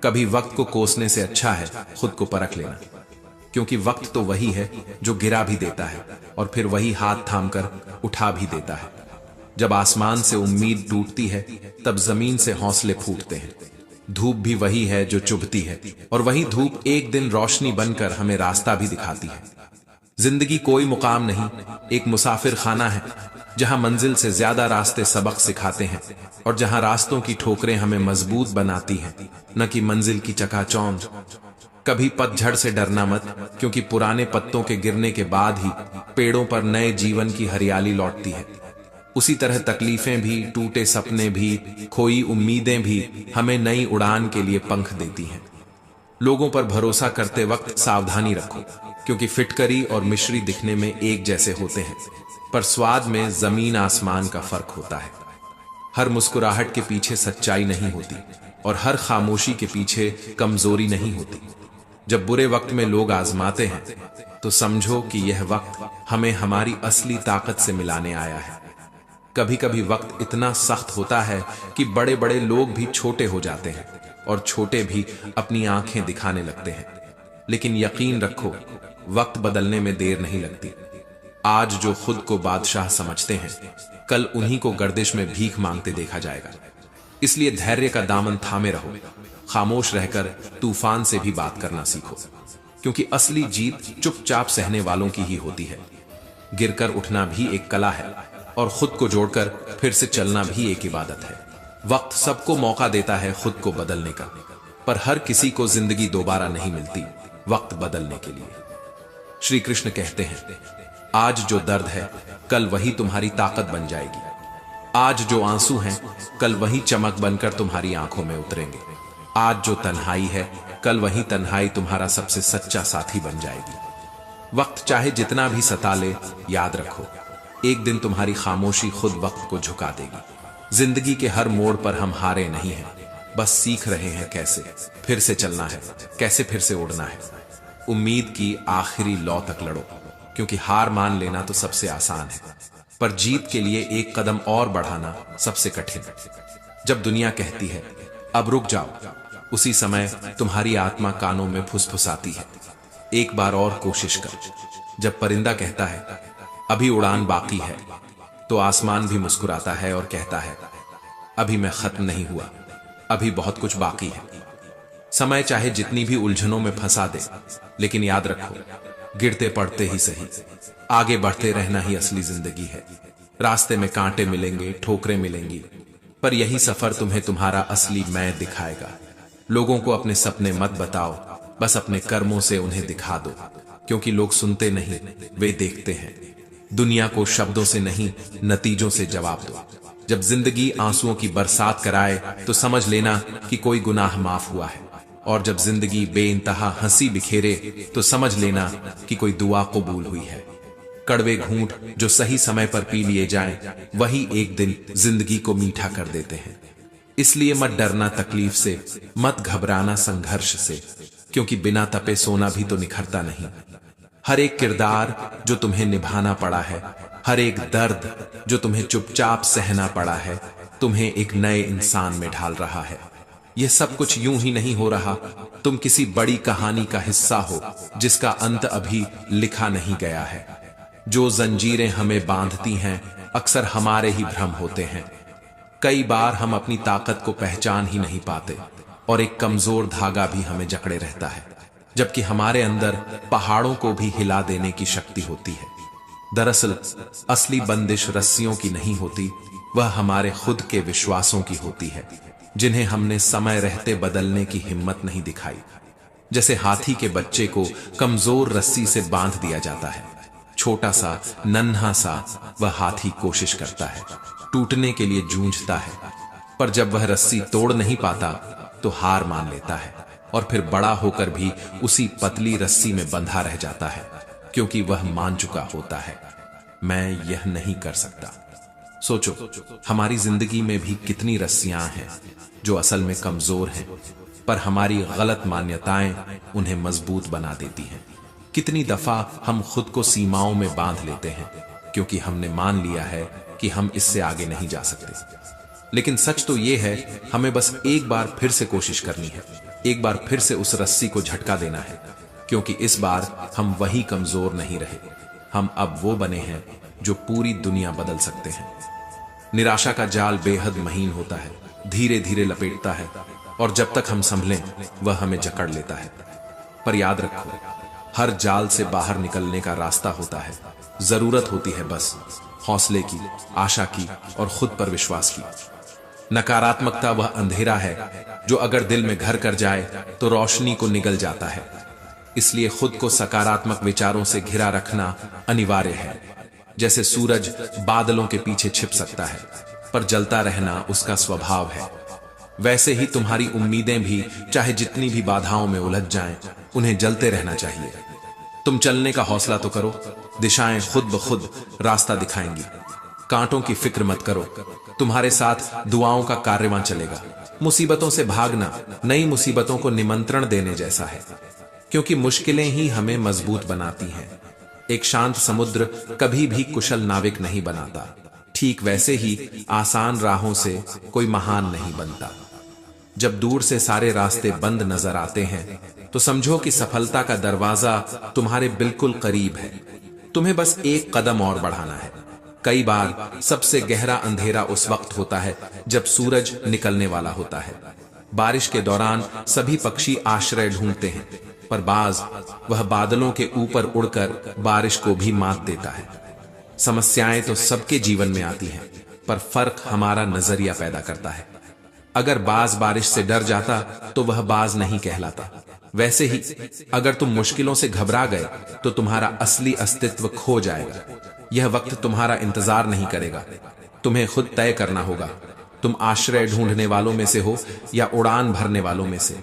कभी वक्त को कोसने से अच्छा है खुद को परख लेना, क्योंकि वक्त तो वही है जो गिरा भी देता है और फिर वही हाथ थामकर उठा भी देता है। जब आसमान से उम्मीद टूटती है तब जमीन से हौसले फूटते हैं। धूप भी वही है जो चुभती है और वही धूप एक दिन रोशनी बनकर हमें रास्ता भी दिखाती है। जिंदगी कोई मुकाम नहीं, एक मुसाफिर खाना है, जहां मंजिल से ज्यादा रास्ते सबक सिखाते हैं और जहां रास्तों की ठोकरें हमें मजबूत बनाती हैं, न कि मंजिल की चकाचौंध। कभी पतझड़ से डरना मत, क्योंकि पुराने पत्तों के गिरने के बाद ही पेड़ों पर नए जीवन की हरियाली लौटती है। उसी तरह तकलीफें भी, टूटे सपने भी, खोई उम्मीदें भी हमें नई उड़ान के लिए पंख देती हैं। लोगों पर भरोसा करते वक्त सावधानी रखो, क्योंकि फिटकरी और मिश्री दिखने में एक जैसे होते हैं, पर स्वाद में जमीन आसमान का फर्क होता है। हर मुस्कुराहट के पीछे सच्चाई नहीं होती और हर खामोशी के पीछे कमजोरी नहीं होती। जब बुरे वक्त में लोग आजमाते हैं तो समझो कि यह वक्त हमें हमारी असली ताकत से मिलाने आया है। कभी कभी वक्त इतना सख्त होता है कि बड़े बड़े लोग भी छोटे हो जाते हैं और छोटे भी अपनी आंखें दिखाने लगते हैं, लेकिन यकीन रखो वक्त बदलने में देर नहीं लगती। आज जो खुद को बादशाह समझते हैं, कल उन्हीं को गर्दिश में भीख मांगते देखा जाएगा। इसलिए धैर्य का दामन थामे रहो, खामोश रहकर तूफान से भी बात करना सीखो, क्योंकि असली जीत चुपचाप सहने वालों की ही होती है। गिरकर उठना भी एक कला है और खुद को जोड़कर फिर से चलना भी एक इबादत है। वक्त सबको मौका देता है खुद को बदलने का, पर हर किसी को जिंदगी दोबारा नहीं मिलती वक्त बदलने के लिए। श्री कृष्ण कहते हैं, आज जो दर्द है कल वही तुम्हारी ताकत बन जाएगी। आज जो आंसू हैं कल वही चमक बनकर तुम्हारी आंखों में उतरेंगे। आज जो तन्हाई है कल वही तन्हाई तुम्हारा सबसे सच्चा साथी बन जाएगी। वक्त चाहे जितना भी सता ले, याद रखो एक दिन तुम्हारी खामोशी खुद वक्त को झुका देगी। जिंदगी के हर मोड़ पर हम हारे नहीं हैं, बस सीख रहे हैं कैसे फिर से चलना है, कैसे फिर से उड़ना है। उम्मीद की आखिरी लौ तक लड़ो, क्योंकि हार मान लेना तो सबसे आसान है, पर जीत के लिए एक कदम और बढ़ाना सबसे कठिन। जब दुनिया कहती है अब रुक जाओ, उसी समय तुम्हारी आत्मा कानों में फुसफुसाती है, एक बार और कोशिश कर। जब परिंदा कहता है अभी उड़ान बाकी है, तो आसमान भी मुस्कुराता है और कहता है अभी मैं खत्म नहीं हुआ, अभी बहुत कुछ बाकी है। समय चाहे जितनी भी उलझनों में फंसा दे, लेकिन याद रखो गिरते पड़ते ही सही, आगे बढ़ते रहना ही असली जिंदगी है। रास्ते में कांटे मिलेंगे, ठोकरें मिलेंगी, पर यही सफर तुम्हें तुम्हारा असली मैं दिखाएगा। लोगों को अपने सपने मत बताओ, बस अपने कर्मों से उन्हें दिखा दो, क्योंकि लोग सुनते नहीं, वे देखते हैं। दुनिया को शब्दों से नहीं, नतीजों से जवाब दो। जब जिंदगी आंसुओं की बरसात कराए तो समझ लेना कि कोई गुनाह माफ हुआ है, और जब जिंदगी बेइंतहा हंसी बिखेरे तो समझ लेना कि कोई दुआ कबूल हुई है। कड़वे घूंट जो सही समय पर पी लिए जाएं, वही एक दिन जिंदगी को मीठा कर देते हैं। इसलिए मत डरना तकलीफ से, मत घबराना संघर्ष से, क्योंकि बिना तपे सोना भी तो निखरता नहीं। हर एक किरदार जो तुम्हें निभाना पड़ा है, हर एक दर्द जो तुम्हें चुपचाप सहना पड़ा है, तुम्हें एक नए इंसान में ढाल रहा है। यह सब कुछ यूं ही नहीं हो रहा, तुम किसी बड़ी कहानी का हिस्सा हो जिसका अंत अभी लिखा नहीं गया है। जो जंजीरें हमें बांधती हैं अक्सर हमारे ही भ्रम होते हैं। कई बार हम अपनी ताकत को पहचान ही नहीं पाते और एक कमजोर धागा भी हमें जकड़े रहता है, जबकि हमारे अंदर पहाड़ों को भी हिला देने की शक्ति होती है। दरअसल असली बंदिश रस्सियों की नहीं होती, वह हमारे खुद के विश्वासों की होती है, जिन्हें हमने समय रहते बदलने की हिम्मत नहीं दिखाई। जैसे हाथी के बच्चे को कमजोर रस्सी से बांध दिया जाता है, छोटा सा नन्हा सा वह हाथी कोशिश करता है, टूटने के लिए जूझता है, पर जब वह रस्सी तोड़ नहीं पाता तो हार मान लेता है और फिर बड़ा होकर भी उसी पतली रस्सी में बंधा रह जाता है, क्योंकि वह मान चुका होता है मैं यह नहीं कर सकता। सोचो हमारी जिंदगी में भी कितनी रस्सियां हैं जो असल में कमजोर हैं, पर हमारी गलत मान्यताएं उन्हें मजबूत बना देती हैं। कितनी दफा हम खुद को सीमाओं में बांध लेते हैं क्योंकि हमने मान लिया है कि हम इससे आगे नहीं जा सकते। लेकिन सच तो यह है, हमें बस एक बार फिर से कोशिश करनी है, एक बार फिर से उस रस्सी को झटका देना है, क्योंकि इस बार हम वही कमजोर नहीं रहे, हम अब वो बने हैं जो पूरी दुनिया बदल सकते हैं। निराशा का जाल बेहद महीन होता है, धीरे धीरे लपेटता है और जब तक हम संभलें वह हमें जकड़ लेता है। पर याद रखो, हर जाल से बाहर निकलने का रास्ता होता है। जरूरत होती है बस हौसले की, आशा की और खुद पर विश्वास की। नकारात्मकता वह अंधेरा है जो अगर दिल में घर कर जाए तो रोशनी को निगल जाता है। इसलिए खुद को सकारात्मक विचारों से घिरा रखना अनिवार्य है। जैसे सूरज बादलों के पीछे छिप सकता है पर जलता रहना उसका स्वभाव है, वैसे ही तुम्हारी उम्मीदें भी चाहे जितनी भी बाधाओं में उलझ जाएं, उन्हें जलते रहना चाहिए। तुम चलने का हौसला तो करो, दिशाएं खुद ब खुद रास्ता दिखाएंगी। कांटों की फिक्र मत करो, तुम्हारे साथ दुआओं का कारवां चलेगा। मुसीबतों से भागना नई मुसीबतों को निमंत्रण देने जैसा है, क्योंकि मुश्किलें ही हमें मजबूत बनाती हैं। एक शांत समुद्र कभी भी कुशल नाविक नहीं बनाता, ठीक वैसे ही आसान राहों से कोई महान नहीं बनता। जब दूर से सारे रास्ते बंद नजर आते हैं तो समझो कि सफलता का दरवाजा तुम्हारे बिल्कुल करीब है। तुम्हें बस एक कदम और बढ़ाना है। कई बार सबसे गहरा अंधेरा उस वक्त होता है जब सूरज निकलने वाला होता है। बारिश के दौरान सभी पक्षी आश्रय ढूंढते हैं, पर बाज वह बादलों के ऊपर उड़कर बारिश को भी मात देता है। समस्याएं तो सबके जीवन में आती हैं, पर फर्क हमारा नजरिया पैदा करता है। अगर बाज बारिश से डर जाता तो वह बाज नहीं कहलाता। वैसे ही अगर तुम मुश्किलों से घबरा गए तो तुम्हारा असली अस्तित्व खो जाएगा। यह वक्त तुम्हारा इंतजार नहीं करेगा, तुम्हें खुद तय करना होगा। तुम आश्रय ढूंढने वालों में से हो या उड़ान भरने वालों में से।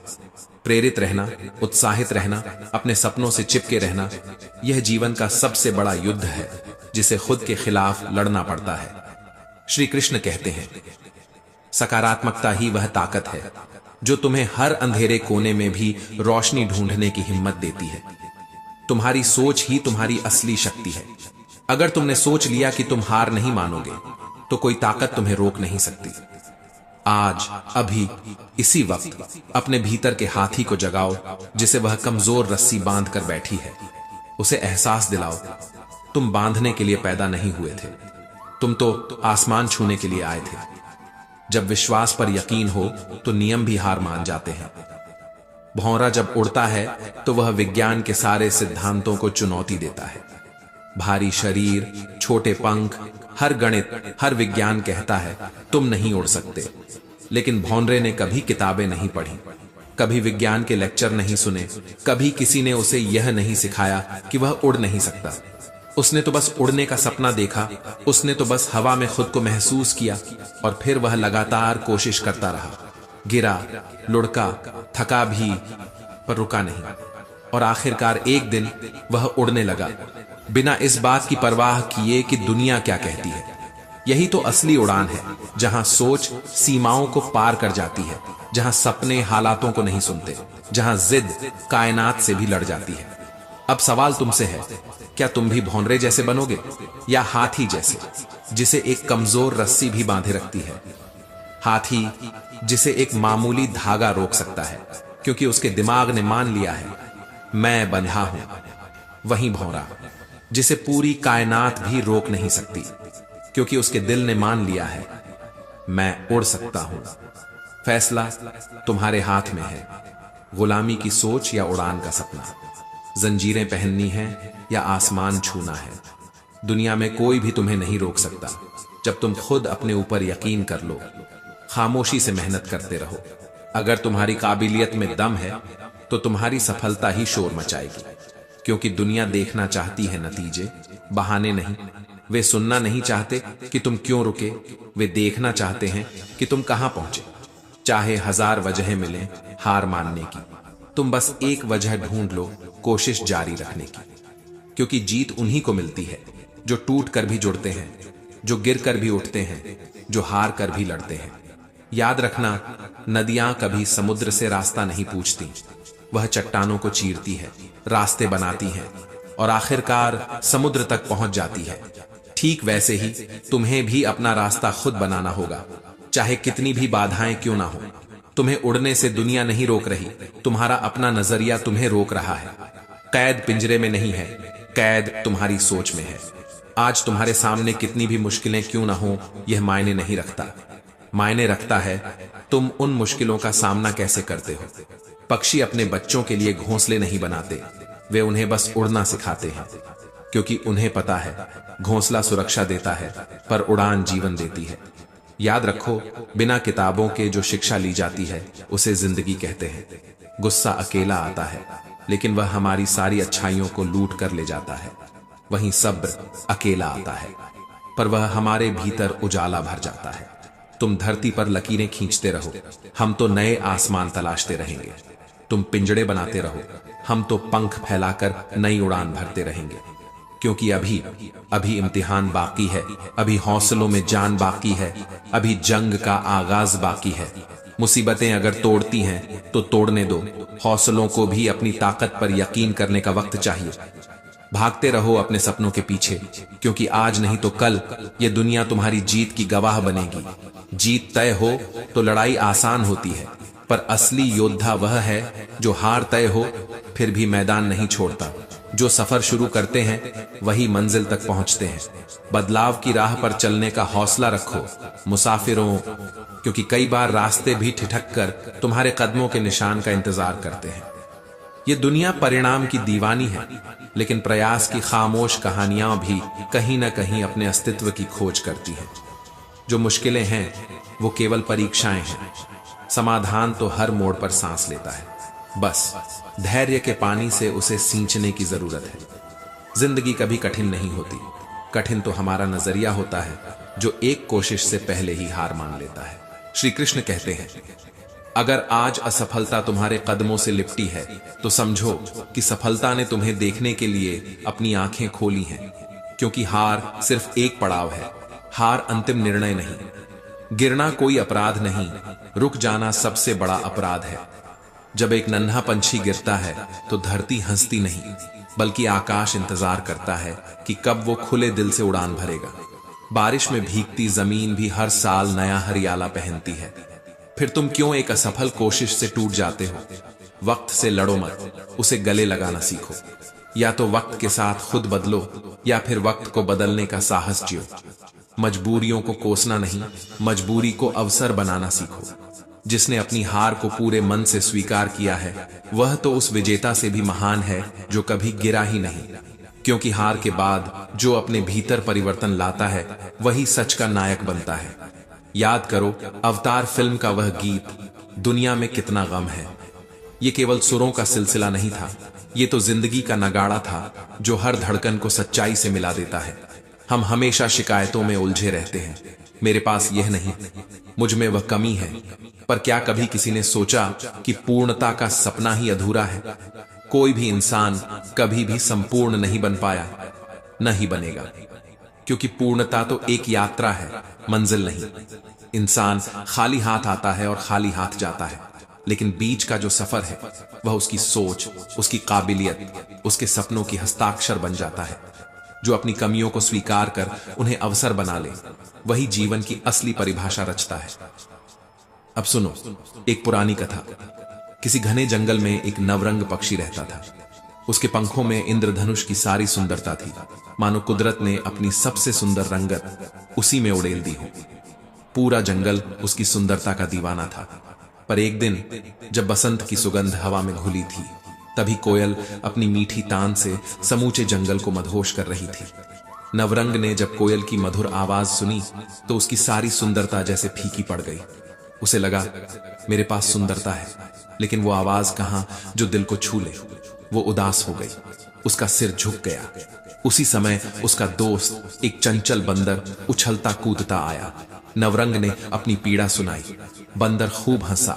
प्रेरित रहना, उत्साहित रहना, अपने सपनों से चिपके रहना, यह जीवन का सबसे बड़ा युद्ध है जिसे खुद के खिलाफ लड़ना पड़ता है। श्री कृष्ण कहते हैं, सकारात्मकता ही वह ताकत है जो तुम्हें हर अंधेरे कोने में भी रोशनी ढूंढने की हिम्मत देती है। तुम्हारी सोच ही तुम्हारी असली शक्ति है। अगर तुमने सोच लिया कि तुम हार नहीं मानोगे तो कोई ताकत तुम्हें रोक नहीं सकती। आज अभी इसी वक्त अपने भीतर के हाथी को जगाओ जिसे वह कमजोर रस्सी बांध कर बैठी है। उसे एहसास दिलाओ, तुम बांधने के लिए पैदा नहीं हुए थे, तुम तो आसमान छूने के लिए आए थे। जब विश्वास पर यकीन हो तो नियम भी हार मान जाते हैं। भौंरा जब उड़ता है तो वह विज्ञान के सारे सिद्धांतों को चुनौती देता है। भारी शरीर, छोटे पंख, हर गणित, हर विज्ञान कहता है तुम नहीं उड़ सकते। लेकिन भौंरे ने कभी किताबें नहीं पढ़ी, कभी विज्ञान के लेक्चर नहीं सुने, कभी किसी ने उसे यह नहीं सिखाया कि वह उड़ नहीं सकता। उसने तो बस उड़ने का सपना देखा, उसने तो बस हवा में खुद को महसूस किया और फिर वह लगातार कोशिश करता रहा। गिरा, लुढ़का, थका भी, पर रुका नहीं और आखिरकार एक दिन वह उड़ने लगा, बिना इस बात की परवाह किए कि दुनिया क्या कहती है। यही तो असली उड़ान है, जहां सोच सीमाओं को पार कर जाती है, जहां सपने हालातों को नहीं सुनते, जहां जिद कायनात से भी लड़ जाती है। अब सवाल तुमसे है, क्या तुम भी भौंरे जैसे बनोगे या हाथी जैसे, जिसे एक कमजोर रस्सी भी बांधे रखती है? हाथी जिसे एक मामूली धागा रोक सकता है क्योंकि उसके दिमाग ने मान लिया है मैं बंधा हूं। वहीं भौंरा जिसे पूरी कायनात भी रोक नहीं सकती क्योंकि उसके दिल ने मान लिया है मैं उड़ सकता हूं। फैसला तुम्हारे हाथ में है, गुलामी की सोच या उड़ान का सपना, जंजीरें पहननी है या आसमान छूना है। दुनिया में कोई भी तुम्हें नहीं रोक सकता जब तुम खुद अपने ऊपर यकीन कर लो। खामोशी से मेहनत करते रहो। अगर तुम्हारी काबिलियत में दम है तो तुम्हारी सफलता ही शोर मचाएगी, क्योंकि दुनिया देखना चाहती है नतीजे, बहाने नहीं। वे सुनना नहीं चाहते कि तुम क्यों रुके, वे देखना चाहते हैं कि तुम कहां पहुंचे। चाहे 1000 वजहें मिलें हार मानने की, तुम बस एक वजह ढूंढ लो कोशिश जारी रखने की, क्योंकि जीत उन्हीं को मिलती है जो टूट कर भी जुड़ते हैं, जो गिर कर भी उठते हैं, जो हार कर भी लड़ते हैं। याद रखना, नदियां कभी समुद्र से रास्ता नहीं पूछती। वह चट्टानों को चीरती है, रास्ते बनाती हैं और आखिरकार समुद्र तक पहुंच जाती है। ठीक वैसे ही तुम्हें भी अपना रास्ता खुद बनाना होगा, चाहे कितनी भी बाधाएं क्यों ना हो। तुम्हें उड़ने से दुनिया नहीं रोक रही, तुम्हारा अपना नजरिया तुम्हें रोक रहा है। कैद पिंजरे में नहीं है, कैद तुम्हारी सोच में है। आज तुम्हारे सामने कितनी भी मुश्किलें क्यों ना हो, यह मायने नहीं रखता। मायने रखता है तुम उन मुश्किलों का सामना कैसे करते हो। पक्षी अपने बच्चों के लिए घोंसले नहीं बनाते, वे उन्हें बस उड़ना सिखाते हैं, क्योंकि उन्हें पता है घोंसला सुरक्षा देता है पर उड़ान जीवन देती है। याद रखो, बिना किताबों के जो शिक्षा ली जाती है उसे जिंदगी कहते हैं। गुस्सा अकेला आता है, लेकिन वह हमारी सारी अच्छाइयों को लूट कर ले जाता है। वहीं सब्र अकेला आता है, पर वह हमारे भीतर उजाला भर जाता है। तुम धरती पर लकीरें खींचते रहो, हम तो नए आसमान तलाशते रहेंगे। तुम पिंजड़े बनाते रहो, हम तो पंख फैलाकर नई उड़ान भरते रहेंगे। क्योंकि अभी इम्तिहान बाकी है, अभी हौसलों में जान बाकी है, अभी जंग का आगाज बाकी है। मुसीबतें अगर तोड़ती हैं तो तोड़ने दो, हौसलों को भी अपनी ताकत पर यकीन करने का वक्त चाहिए। भागते रहो अपने सपनों के पीछे, क्योंकि आज नहीं तो कल ये दुनिया तुम्हारी जीत की गवाह बनेगी। जीत तय हो तो लड़ाई आसान होती है, पर असली योद्धा वह है जो हार तय हो फिर भी मैदान नहीं छोड़ता। जो सफर शुरू करते हैं वही मंजिल तक पहुंचते हैं। बदलाव की राह पर चलने का हौसला रखो मुसाफिरों, क्योंकि कई बार रास्ते भी ठिठक कर तुम्हारे कदमों के निशान का इंतजार करते हैं। ये दुनिया परिणाम की दीवानी है, लेकिन प्रयास की खामोश कहानियां भी कहीं न कहीं अपने अस्तित्व की खोज करती हैं। जो मुश्किलें हैं वो केवल परीक्षाएं हैं, समाधान तो हर मोड़ पर सांस लेता है। बस धैर्य के पानी से उसे सींचने की जरूरत है। जिंदगी कभी कठिन नहीं होती, कठिन तो हमारा नजरिया होता है जो एक कोशिश से पहले ही हार मान लेता है। श्री कृष्ण कहते हैं, अगर आज असफलता तुम्हारे कदमों से लिपटी है तो समझो कि सफलता ने तुम्हें देखने के लिए अपनी आंखें खोली हैं। क्योंकि हार सिर्फ एक पड़ाव है, हार अंतिम निर्णय नहीं। गिरना कोई अपराध नहीं, रुक जाना सबसे बड़ा अपराध है। जब एक नन्हा पंछी गिरता है तो धरती हंसती नहीं, बल्कि आकाश इंतजार करता है कि कब वो खुले दिल से उड़ान भरेगा। बारिश में भीगती जमीन भी हर साल नया हरियाला पहनती है। फिर तुम क्यों एक असफल कोशिश से टूट जाते हो? वक्त से लड़ो मत, उसे गले लगाना सीखो। या तो वक्त के साथ खुद बदलो या फिर वक्त को बदलने का साहस जियो। मजबूरियों को कोसना नहीं, मजबूरी को अवसर बनाना सीखो। जिसने अपनी हार को पूरे मन से स्वीकार किया है वह तो उस विजेता से भी महान है जो कभी गिरा ही नहीं। क्योंकि हार के बाद जो अपने भीतर परिवर्तन लाता है वही सच का नायक बनता है। याद करो अवतार फिल्म का वह गीत, दुनिया में कितना गम है। ये केवल सुरों का सिलसिला नहीं था, ये तो जिंदगी का नगाड़ा था जो हर धड़कन को सच्चाई से मिला देता है। हम हमेशा शिकायतों में उलझे रहते हैं, मेरे पास यह नहीं, मुझ में वह कमी है। पर क्या कभी किसी ने सोचा कि पूर्णता का सपना ही अधूरा है? कोई भी इंसान कभी भी संपूर्ण नहीं बन पाया, नहीं बनेगा, क्योंकि पूर्णता तो एक यात्रा है, मंजिल नहीं। इंसान खाली हाथ आता है और खाली हाथ जाता है, लेकिन बीच का जो सफर है वह उसकी सोच, उसकी काबिलियत, उसके सपनों की हस्ताक्षर बन जाता है। जो अपनी कमियों को स्वीकार कर उन्हें अवसर बना ले, वही जीवन की असली परिभाषा रचता है। अब सुनो एक पुरानी कथा। किसी घने जंगल में एक नवरंग पक्षी रहता था। उसके पंखों में इंद्रधनुष की सारी सुंदरता थी, मानो कुदरत ने अपनी सबसे सुंदर रंगत उसी में उड़ेल दी हो। पूरा जंगल उसकी सुंदरता का दीवाना था। पर एक दिन जब बसंत की सुगंध हवा में घुली थी, तभी कोयल अपनी मीठी तान से समूचे जंगल को मदहोश कर रही थी। नवरंग ने जब कोयल की मधुर आवाज सुनी तो उसकी सारी सुंदरता जैसे फीकी पड़ गई। उसे लगा मेरे पास सुंदरता है, लेकिन वो आवाज कहां जो दिल को छू ले। वो उदास हो गई, उसका सिर झुक गया। उसी समय उसका दोस्त एक चंचल बंदर उछलता कूदता आया। नवरंग ने अपनी पीड़ा सुनाई। बंदर खूब हंसा,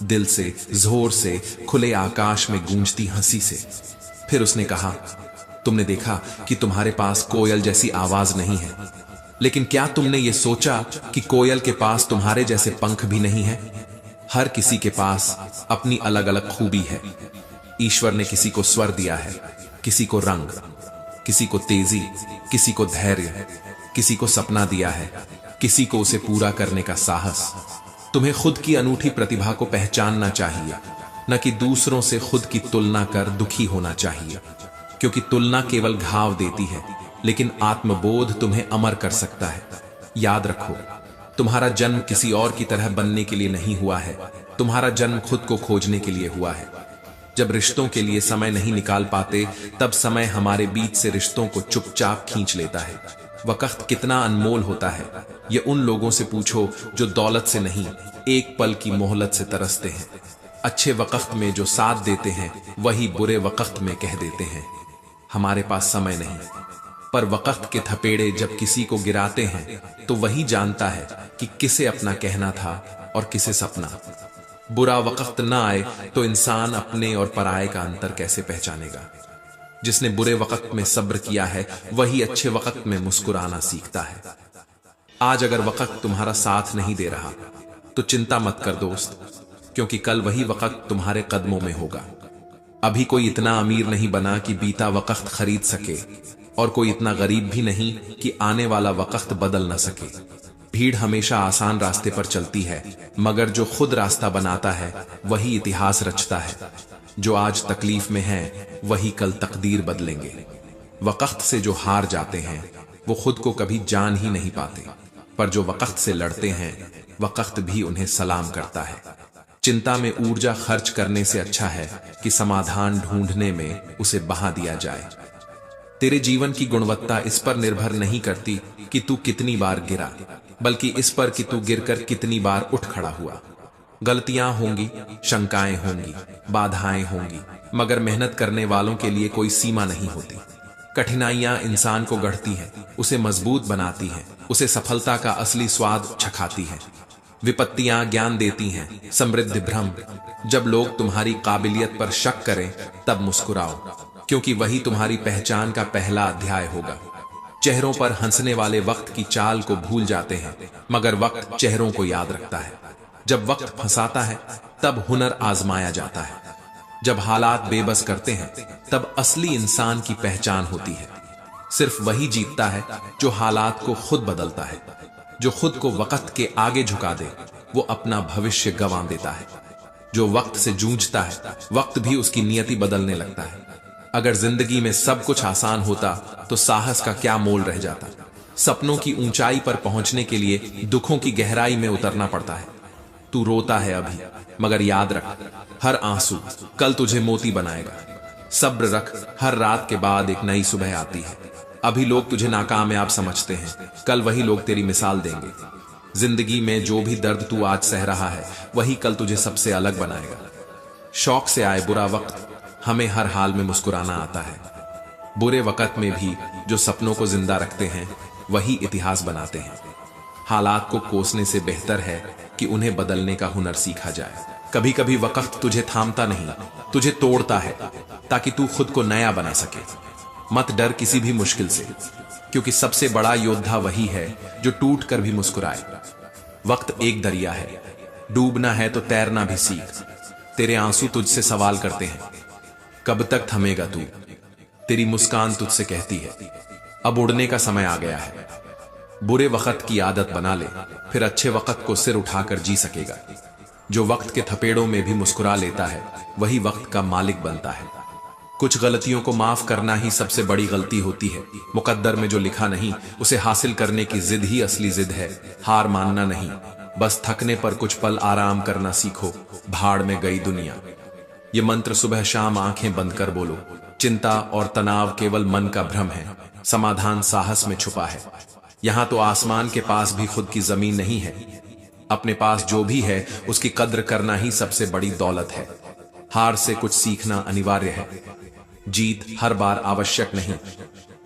दिल से, जोर से, खुले आकाश में गूंजती हंसी से। फिर उसने कहा, तुमने देखा कि तुम्हारे पास कोयल जैसी आवाज नहीं है, लेकिन क्या तुमने ये सोचा कि कोयल के पास तुम्हारे जैसे पंख भी नहीं है? हर किसी के पास अपनी अलग अलग खूबी है। ईश्वर ने किसी को स्वर दिया है, किसी को रंग, किसी को तेजी, किसी को धैर्य, किसी को सपना दिया है, किसी को उसे पूरा करने का साहस। तुम्हें खुद की अनूठी प्रतिभा को पहचानना चाहिए, न कि दूसरों से खुद की तुलना कर दुखी होना चाहिए, क्योंकि तुलना केवल घाव देती है, लेकिन आत्मबोध तुम्हें अमर कर सकता है। याद रखो, तुम्हारा जन्म किसी और की तरह बनने के लिए नहीं हुआ है, तुम्हारा जन्म खुद को खोजने के लिए हुआ है। जब रिश्तों के लिए समय नहीं निकाल पाते, तब समय हमारे बीच से रिश्तों को चुपचाप खींच लेता है। वक्त कितना अनमोल होता है, ये उन लोगों से पूछो जो दौलत से नहीं, एक पल की मोहलत से तरसते हैं। अच्छे वक्त में जो साथ देते हैं, वही बुरे वक्त में कह देते हैं हमारे पास समय नहीं। पर वक्त के थपेड़े जब किसी को गिराते हैं, तो वही जानता है कि किसे अपना कहना था और किसे सपना। बुरा वक्त ना आए तो इंसान अपने और पराये का अंतर कैसे पहचानेगा? जिसने बुरे वक्त में सब्र किया है, वही अच्छे वक्त में मुस्कुराना सीखता है। आज अगर वक्त तुम्हारा साथ नहीं दे रहा, तो चिंता मत कर दोस्त, क्योंकि कल वही वक्त तुम्हारे कदमों में होगा। अभी कोई इतना अमीर नहीं बना कि बीता वक्त खरीद सके, और कोई इतना गरीब भी नहीं कि आने वाला वक्त बदल न सके। भीड़ हमेशा आसान रास्ते पर चलती है, मगर जो खुद रास्ता बनाता है वही इतिहास रचता है। जो आज तकलीफ में है, वही कल तकदीर बदलेंगे। वक्त से जो हार जाते हैं, वो खुद को कभी जान ही नहीं पाते, पर जो वक्त से लड़ते हैं, वक्त भी उन्हें सलाम करता है। चिंता में ऊर्जा खर्च करने से अच्छा है कि समाधान ढूंढने में उसे बहा दिया जाए। तेरे जीवन की गुणवत्ता इस पर निर्भर नहीं करती कि तू कितनी बार गिरा, बल्कि इस पर कि तू गिरकर कितनी बार उठ खड़ा हुआ। गलतियां होंगी, शंकाएं होंगी, बाधाएं होंगी, मगर मेहनत करने वालों के लिए कोई सीमा नहीं होती। कठिनाइयां इंसान को गढ़ती हैं, उसे मजबूत बनाती हैं, उसे सफलता का असली स्वाद चखाती हैं। विपत्तियां ज्ञान देती हैं, समृद्धि भ्रम। जब लोग तुम्हारी काबिलियत पर शक करें, तब मुस्कुराओ, क्योंकि वही तुम्हारी पहचान का पहला अध्याय होगा। चेहरों पर हंसने वाले वक्त की चाल को भूल जाते हैं, मगर वक्त चेहरों को याद रखता है। जब वक्त फंसाता है, तब हुनर आजमाया जाता है। जब हालात बेबस करते हैं, तब असली इंसान की पहचान होती है। सिर्फ वही जीतता है जो हालात को खुद बदलता है। जो खुद को वक्त के आगे झुका दे, वो अपना भविष्य गंवा देता है। जो वक्त से जूझता है, वक्त भी उसकी नियति बदलने लगता है। अगर जिंदगी में सब कुछ आसान होता, तो साहस का क्या मोल रह जाता। सपनों की ऊंचाई पर पहुंचने के लिए दुखों की गहराई में उतरना पड़ता है। तू रोता है अभी, मगर याद रख, हर आंसू कल तुझे मोती बनाएगा। सब्र रख, हर रात के बाद एक नई सुबह आती है। अभी लोग तुझे नाकामयाब समझते हैं, कल वही लोग तेरी मिसाल देंगे। जिंदगी में जो भी दर्द तू आज सह रहा है, वही कल तुझे सबसे अलग बनाएगा। शौक से आए बुरा वक्त, हमें हर हाल में मुस्कुराना आता है। बुरे वक्त में भी जो सपनों को जिंदा रखते हैं, वही इतिहास बनाते हैं। हालात को कोसने से बेहतर है कि उन्हें बदलने का हुनर सीखा जाए। कभी कभी वक्त तुझे थामता नहीं, तुझे तोड़ता है, ताकि तू खुद को नया बना सके। मत डर किसी भी मुश्किल से, क्योंकि सबसे बड़ा योद्धा वही है जो टूट कर भी मुस्कुराए। वक्त एक दरिया है, डूबना है तो तैरना भी सीख। तेरे आंसू तुझसे सवाल करते हैं, कब तक थमेगा तू? तेरी मुस्कान तुझसे कहती है, अब उड़ने का समय आ गया है। बुरे वक्त की आदत बना ले, फिर अच्छे वक्त को सिर उठाकर जी सकेगा। जो वक्त के थपेड़ों में भी मुस्कुरा लेता है, वही वक्त का मालिक बनता है। कुछ गलतियों को माफ करना ही सबसे बड़ी गलती होती है। मुकद्दर में जो लिखा नहीं, उसे हासिल करने की जिद ही असली जिद है। हार मानना नहीं, बस थकने पर कुछ पल आराम करना सीखो। भाड़ में गई दुनिया, ये मंत्र सुबह शाम आंखें बंद कर बोलो। चिंता और तनाव केवल मन का भ्रम है, समाधान साहस में छुपा है। यहां तो आसमान के पास भी खुद की जमीन नहीं है। अपने पास जो भी है, उसकी कद्र करना ही सबसे बड़ी दौलत है। हार से कुछ सीखना अनिवार्य है। जीत हर बार आवश्यक नहीं,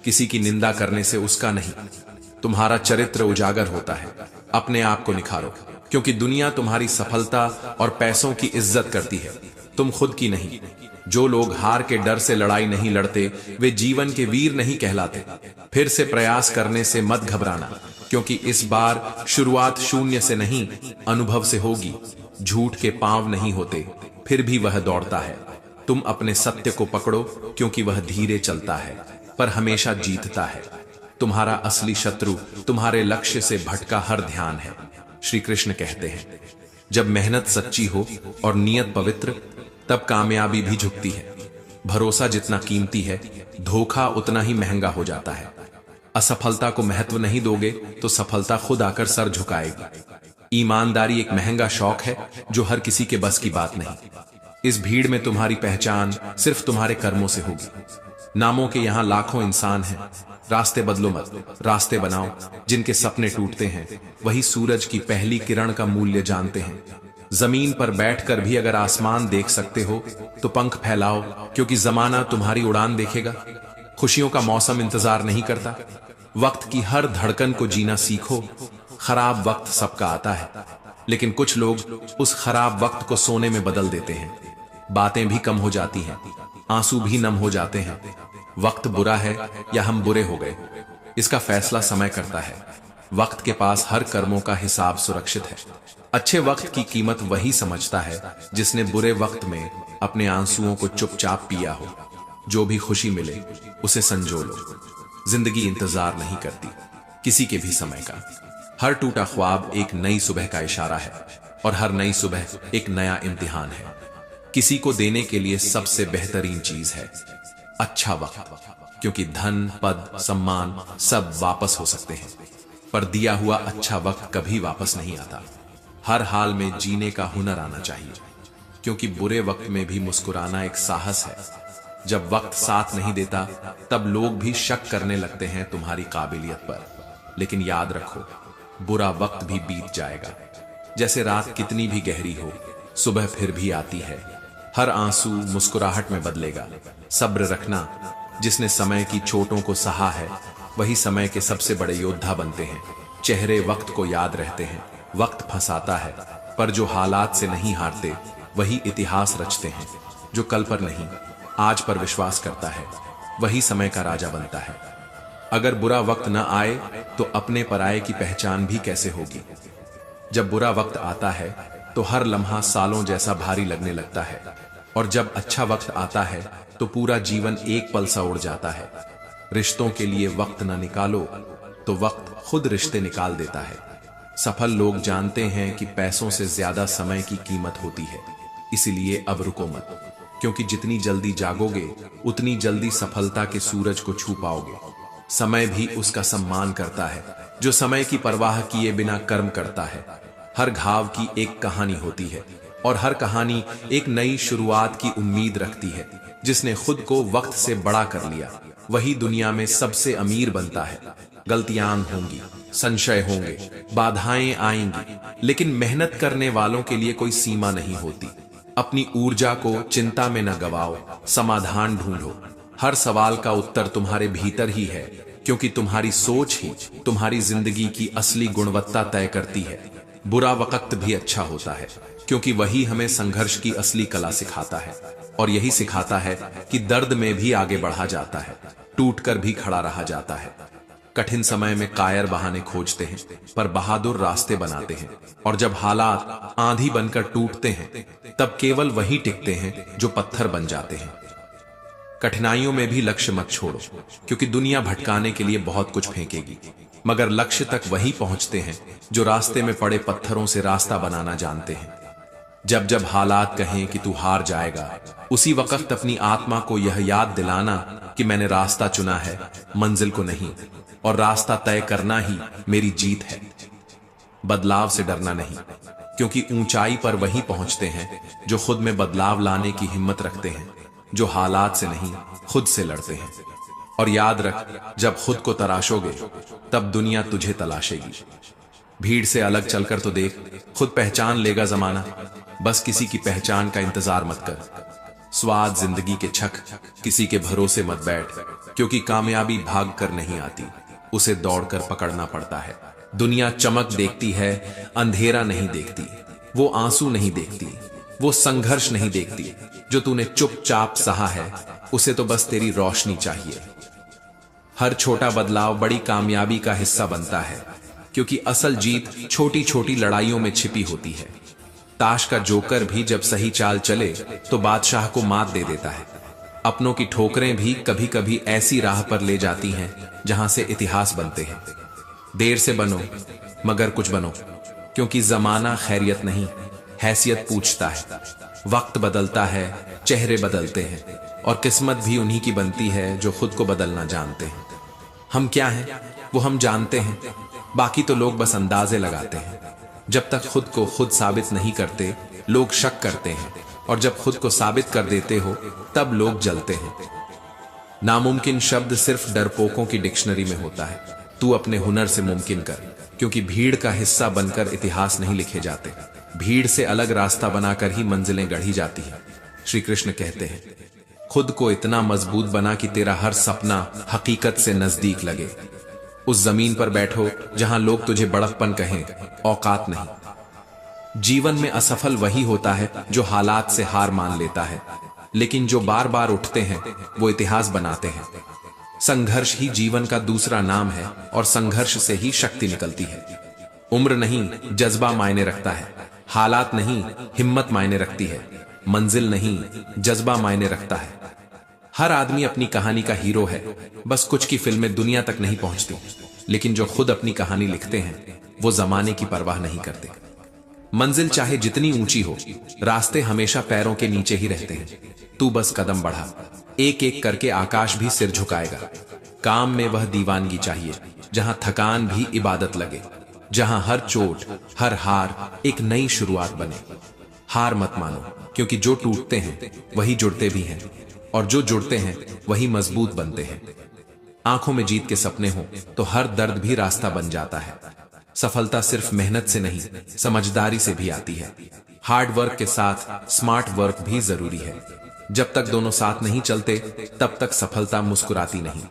किसी की निंदा करने से उसका नहीं। तुम्हारा चरित्र उजागर होता है, अपने आप को निखारो, क्योंकि दुनिया तुम्हारी सफलता और पैसों की इज्जत करती है, तुम खुद की नहीं। जो लोग हार के डर से लड़ाई नहीं लड़ते, वे जीवन के वीर नहीं कहलाते। फिर से प्रयास करने से मत घबराना, क्योंकि इस बार शुरुआत शून्य से नहीं, अनुभव से होगी। झूठ के पांव नहीं होते, फिर भी वह दौड़ता है। तुम अपने सत्य को पकड़ो, क्योंकि वह धीरे चलता है पर हमेशा जीतता है। तुम्हारा असली शत्रु तुम्हारे लक्ष्य से भटका हर ध्यान है। श्री कृष्ण कहते हैं, जब मेहनत सच्ची हो और नियत पवित्र, तब कामयाबी भी झुकती है। भरोसा जितना कीमती है, धोखा उतना ही महंगा हो जाता है। असफलता को महत्व नहीं दोगे तो सफलता खुद आकर सर झुकाएगी। ईमानदारी एक महंगा शौक है जो हर किसी के बस की बात नहीं। इस भीड़ में तुम्हारी पहचान सिर्फ तुम्हारे कर्मों से होगी। नामों के यहां लाखों इंसान हैं। रास्ते बदलो मत, रास्ते बनाओ। जिनके सपने टूटते हैं वही सूरज की पहली किरण का मूल्य जानते हैं। जमीन पर बैठकर भी अगर आसमान देख सकते हो तो पंख फैलाओ, क्योंकि जमाना तुम्हारी उड़ान देखेगा। खुशियों का मौसम इंतजार नहीं करता। वक्त की हर धड़कन को जीना सीखो। खराब वक्त सबका आता है, लेकिन कुछ लोग उस खराब वक्त को सोने में बदल देते हैं। बातें भी कम हो जाती हैं, आंसू भी नम हो जाते हैं। वक्त बुरा है या हम बुरे हो गए, इसका फैसला समय करता है। वक्त के पास हर कर्मों का हिसाब सुरक्षित है। अच्छे वक्त की कीमत वही समझता है जिसने बुरे वक्त में अपने आंसुओं को चुपचाप पिया हो। जो भी खुशी मिले उसे संजो लो। जिंदगी इंतजार नहीं करती किसी के भी समय का। हर टूटा ख्वाब एक नई सुबह का इशारा है, और हर नई सुबह एक नया इम्तिहान है। किसी को देने के लिए सबसे बेहतरीन चीज है अच्छा वक्त, क्योंकि धन, पद, सम्मान सब वापस हो सकते हैं, पर दिया हुआ अच्छा वक्त कभी वापस नहीं आता। हर हाल में जीने का हुनर आना चाहिए, क्योंकि बुरे वक्त में भी मुस्कुराना एक साहस है। जब वक्त साथ नहीं देता तब लोग भी शक करने लगते हैं तुम्हारी काबिलियत पर। लेकिन याद रखो, बुरा वक्त भी बीत जाएगा। जैसे रात कितनी भी गहरी हो, सुबह फिर भी आती है। हर आंसू मुस्कुराहट में बदलेगा। सब्र रखना। जिसने समय की चोटों को सहा है वही समय के सबसे बड़े योद्धा बनते हैं। चेहरे वक्त को याद रहते हैं। वक्त फंसाता है, पर जो हालात से नहीं हारते वही इतिहास रचते हैं। जो कल पर नहीं, आज पर विश्वास करता है वही समय का राजा बनता है। अगर बुरा वक्त न आए तो अपने पराये की पहचान भी कैसे होगी। जब बुरा वक्त आता है तो हर लम्हा सालों जैसा भारी लगने लगता है, और जब अच्छा वक्त आता है तो पूरा जीवन एक पल सा उड़ जाता है। रिश्तों के लिए वक्त न निकालो तो वक्त खुद रिश्ते निकाल देता है। सफल लोग जानते हैं कि पैसों से ज्यादा समय की कीमत होती है। इसीलिए अब रुको मत, क्योंकि जितनी जल्दी जागोगे उतनी जल्दी सफलता के सूरज को छू पाओगे। समय भी उसका सम्मान करता है जो समय की परवाह किए बिना कर्म करता है। हर घाव की एक कहानी होती है, और हर कहानी एक नई शुरुआत की उम्मीद रखती है। जिसने खुद को वक्त से बड़ा कर लिया वही दुनिया में सबसे अमीर बनता है। गलतियां होंगी, संशय होंगे, बाधाएं आएंगी, लेकिन मेहनत करने वालों के लिए कोई सीमा नहीं होती। अपनी ऊर्जा को चिंता में न गवाओ, समाधान ढूंढो। हर सवाल का उत्तर तुम्हारे भीतर ही है, क्योंकि तुम्हारी सोच ही तुम्हारी जिंदगी की असली गुणवत्ता तय करती है। बुरा वक्त भी अच्छा होता है, क्योंकि वही हमें संघर्ष की असली कला सिखाता है, और यही सिखाता है कि दर्द में भी आगे बढ़ा जाता है, टूटकर भी खड़ा रहा जाता है। कठिन समय में कायर बहाने खोजते हैं, पर बहादुर रास्ते बनाते हैं। और जब हालात आंधी बनकर टूटते हैं तब केवल वही टिकते हैं जो पत्थर बन जाते हैं। कठिनाइयों में भी लक्ष्य मत छोड़ो, क्योंकि दुनिया भटकाने के लिए बहुत कुछ फेंकेगी, मगर लक्ष्य तक वही पहुंचते हैं जो रास्ते में पड़े पत्थरों से रास्ता बनाना जानते हैं। जब जब हालात कहें कि तू हार जाएगा, उसी वक्त अपनी आत्मा को यह याद दिलाना कि मैंने रास्ता चुना है, मंजिल को नहीं, और रास्ता तय करना ही मेरी जीत है। बदलाव से डरना नहीं, क्योंकि ऊंचाई पर वही पहुंचते हैं जो खुद में बदलाव लाने की हिम्मत रखते हैं, जो हालात से नहीं खुद से लड़ते हैं। और याद रख, जब खुद को तराशोगे तब दुनिया तुझे तलाशेगी। भीड़ से अलग चलकर तो देख, खुद पहचान लेगा जमाना। बस किसी की पहचान का इंतजार मत कर। स्वाद जिंदगी के छक, किसी के भरोसे मत बैठ, क्योंकि कामयाबी भाग कर नहीं आती, उसे दौड़कर पकड़ना पड़ता है। दुनिया चमक देखती है, अंधेरा नहीं देखती। वो आंसू नहीं देखती, वो संघर्ष नहीं देखती। जो तूने चुपचाप सहा है उसे तो बस तेरी रोशनी चाहिए। हर छोटा बदलाव बड़ी कामयाबी का हिस्सा बनता है। क्योंकि असल जीत छोटी छोटी लड़ाइयों में छिपी होती है। ताश का जोकर भी जब सही चाल चले तो बादशाह को मात दे देता है। अपनों की ठोकरें भी कभी कभी ऐसी राह पर ले जाती हैं जहां से इतिहास बनते हैं। देर से बनो मगर कुछ बनो, क्योंकि जमाना खैरियत नहीं, हैसियत पूछता है। वक्त बदलता है, चेहरे बदलते हैं, और किस्मत भी उन्हीं की बनती है जो खुद को बदलना जानते हैं। हम क्या हैं वो हम जानते हैं, बाकी तो लोग बस अंदाजे लगाते हैं। जब तक खुद को खुद साबित नहीं करते लोग शक करते हैं, और जब खुद को साबित कर देते हो तब लोग जलते हैं। नामुमकिन शब्द सिर्फ डरपोकों की डिक्शनरी में होता है। तू अपने हुनर से मुमकिन कर, क्योंकि भीड़ का हिस्सा बनकर इतिहास नहीं लिखे जाते, भीड़ से अलग रास्ता बनाकर ही मंजिलें गढ़ी जाती हैं। श्री कृष्ण कहते हैं, खुद को इतना मजबूत बना कि तेरा हर सपना हकीकत से नजदीक लगे। उस जमीन पर बैठो जहां लोग तुझे बड़कपन कहें, औकात नहीं। जीवन में असफल वही होता है जो हालात से हार मान लेता है, लेकिन जो बार बार उठते हैं वो इतिहास बनाते हैं। संघर्ष ही जीवन का दूसरा नाम है, और संघर्ष से ही शक्ति निकलती है। उम्र नहीं जज्बा मायने रखता है, हालात नहीं हिम्मत मायने रखती है, मंजिल नहीं जज्बा मायने रखता है। हर आदमी अपनी कहानी का हीरो है, बस कुछ की फिल्में दुनिया तक नहीं पहुंचती, लेकिन जो खुद अपनी कहानी लिखते हैं वो जमाने की परवाह नहीं करते। मंजिल चाहे जितनी ऊंची हो, रास्ते हमेशा पैरों के नीचे ही रहते हैं। तू बस कदम बढ़ा, एक एक करके आकाश भी सिर झुकाएगा। काम में वह दीवानगी चाहिए जहां थकान भी इबादत लगे, जहां हर चोट हर हार एक नई शुरुआत बने। हार मत मानो, क्योंकि जो टूटते हैं वही जुड़ते भी हैं, और जो जुड़ते हैं वही मजबूत बनते हैं। आंखों में जीत के सपने हो तो हर दर्द भी रास्ता बन जाता है। सफलता सिर्फ मेहनत से नहीं, समझदारी से भी आती है। हार्ड वर्क के साथ स्मार्ट वर्क भी जरूरी है। जब तक दोनों साथ नहीं चलते तब तक सफलता मुस्कुराती नहीं।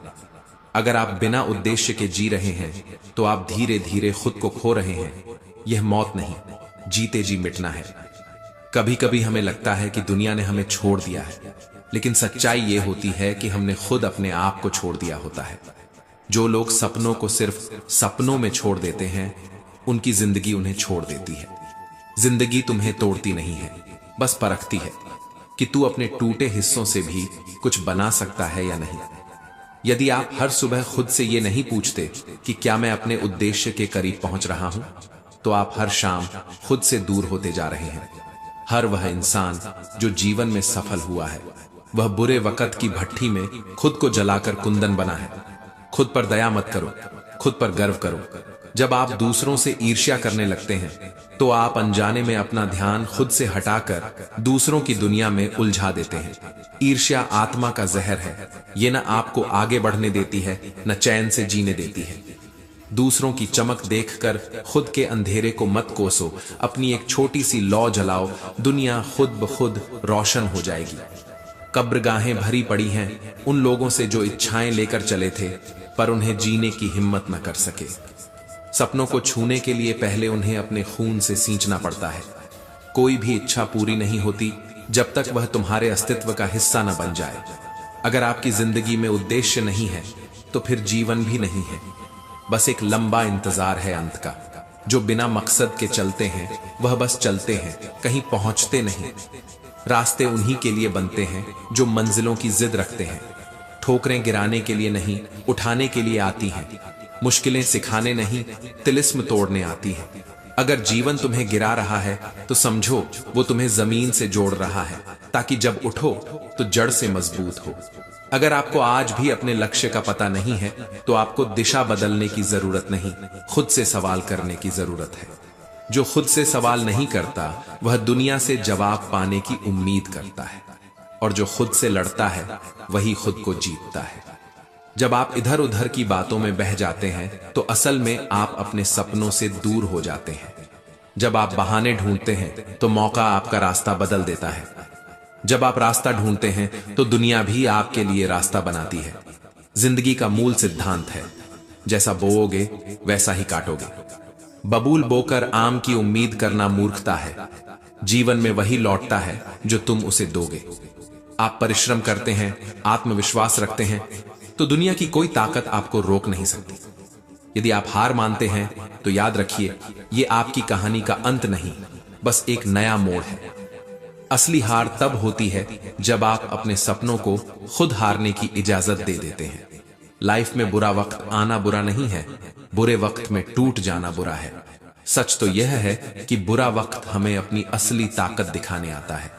अगर आप बिना उद्देश्य के जी रहे हैं तो आप धीरे धीरे खुद को खो रहे हैं। यह मौत नहीं, जीते जी मिटना है। कभी कभी हमें लगता है कि दुनिया ने हमें छोड़ दिया है, लेकिन सच्चाई यह होती है कि हमने खुद अपने आप को छोड़ दिया होता है। जो लोग सपनों को सिर्फ सपनों में छोड़ देते हैं, उनकी जिंदगी उन्हें छोड़ देती है। जिंदगी तुम्हें तोड़ती नहीं है, बस परखती है कि तू अपने टूटे हिस्सों से भी कुछ बना सकता है या नहीं। यदि आप हर सुबह खुद से ये नहीं पूछते कि क्या मैं अपने उद्देश्य के करीब पहुंच रहा हूं, तो आप हर शाम खुद से दूर होते जा रहे हैं। हर वह इंसान जो जीवन में सफल हुआ है, वह बुरे वक्त की भट्ठी में खुद को जलाकर कुंदन बना है। खुद पर दया मत करो, खुद पर गर्व करो। जब आप दूसरों से ईर्ष्या करने लगते हैं तो आप अनजाने में अपना ध्यान खुद से हटाकर दूसरों की दुनिया में उलझा देते हैं। ईर्ष्या आत्मा का जहर है, ये न आपको आगे बढ़ने देती है, न चैन से जीने देती है। दूसरों की चमक देखकर खुद के अंधेरे को मत कोसो, अपनी एक छोटी सी लौ जलाओ, दुनिया खुद ब खुद रोशन हो जाएगी। कब्रगाहें भरी पड़ी हैं उन लोगों से जो इच्छाएं लेकर चले थे पर उन्हें जीने की हिम्मत न कर सके। सपनों को छूने के लिए पहले उन्हें अपने खून से सींचना पड़ता है। कोई भी इच्छा पूरी नहीं होती जब तक वह तुम्हारे अस्तित्व का हिस्सा न बन जाए। अगर आपकी जिंदगी में उद्देश्य नहीं है तो फिर जीवन भी नहीं है, बस एक लंबा इंतजार है अंत का। जो बिना मकसद के चलते हैं वह बस चलते हैं, कहीं पहुंचते नहीं। रास्ते उन्हीं के लिए बनते हैं जो मंजिलों की जिद रखते हैं। ठोकरें गिराने के लिए नहीं, उठाने के लिए आती हैं। मुश्किलें सिखाने नहीं, तिलिस्म तोड़ने आती हैं। अगर जीवन तुम्हें गिरा रहा है तो समझो वो तुम्हें जमीन से जोड़ रहा है, ताकि जब उठो तो जड़ से मजबूत हो। अगर आपको आज भी अपने लक्ष्य का पता नहीं है तो आपको दिशा बदलने की जरूरत नहीं, खुद से सवाल करने की जरूरत है। जो खुद से सवाल नहीं करता वह दुनिया से जवाब पाने की उम्मीद करता है, और जो खुद से लड़ता है वही खुद को जीतता है। जब आप इधर उधर की बातों में बह जाते हैं तो असल में आप अपने सपनों से दूर हो जाते हैं। जब आप बहाने ढूंढते हैं तो मौका आपका रास्ता बदल देता है। जब आप रास्ता ढूंढते हैं तो दुनिया भी आपके लिए रास्ता बनाती है। जिंदगी का मूल सिद्धांत है, जैसा बोओगे वैसा ही काटोगे। बबूल बोकर आम की उम्मीद करना मूर्खता है। जीवन में वही लौटता है जो तुम उसे दोगे। आप परिश्रम करते हैं, आत्मविश्वास रखते हैं, तो दुनिया की कोई ताकत आपको रोक नहीं सकती। यदि आप हार मानते हैं तो याद रखिए, ये आपकी कहानी का अंत नहीं, बस एक नया मोड़ है। असली हार तब होती है जब आप अपने सपनों को खुद हारने की इजाजत दे देते हैं। लाइफ में बुरा वक्त आना बुरा नहीं है, बुरे वक्त में टूट जाना बुरा है। सच तो यह है कि बुरा वक्त हमें अपनी असली ताकत दिखाने आता है।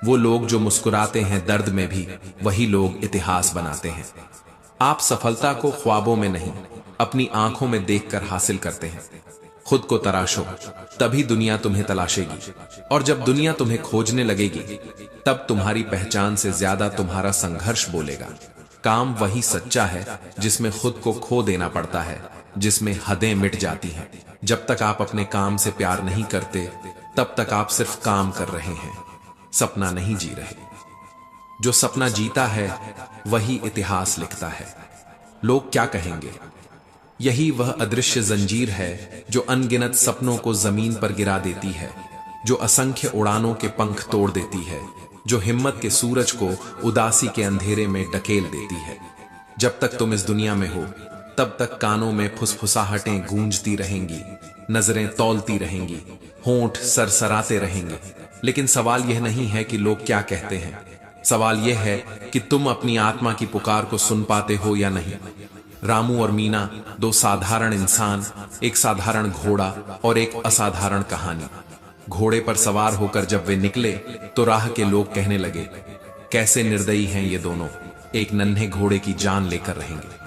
वो लोग जो मुस्कुराते हैं दर्द में भी, वही लोग इतिहास बनाते हैं। आप सफलता को ख्वाबों में नहीं, अपनी आंखों में देखकर हासिल करते हैं। खुद को तराशो, तभी दुनिया तुम्हें तलाशेगी, और जब दुनिया तुम्हें खोजने लगेगी, तब तुम्हारी पहचान से ज्यादा तुम्हारा संघर्ष बोलेगा। काम वही सच्चा है जिसमें खुद को खो देना पड़ता है, जिसमें हदें मिट जाती हैं। जब तक आप अपने काम से प्यार नहीं करते, तब तक आप सिर्फ काम कर रहे हैं, सपना नहीं जी रहे। जो सपना जीता है वही इतिहास लिखता है। लोग क्या कहेंगे, यही वह अदृश्य जंजीर है जो अनगिनत सपनों को जमीन पर गिरा देती है, जो असंख्य उड़ानों के पंख तोड़ देती है, जो हिम्मत के सूरज को उदासी के अंधेरे में ढकेल देती है। जब तक तुम इस दुनिया में हो, तब तक कानों में फुसफुसाहटें गूंजती रहेंगी, नजरें तौलती रहेंगी, होंठ सरसराते रहेंगे। लेकिन सवाल यह नहीं है कि लोग क्या कहते हैं, सवाल यह है कि तुम अपनी आत्मा की पुकार को सुन पाते हो या नहीं। रामू और मीना, दो साधारण इंसान, एक साधारण घोड़ा और एक असाधारण कहानी। घोड़े पर सवार होकर जब वे निकले तो राह के लोग कहने लगे, कैसे निर्दयी हैं ये दोनों, एक नन्हे घोड़े की जान लेकर रहेंगे।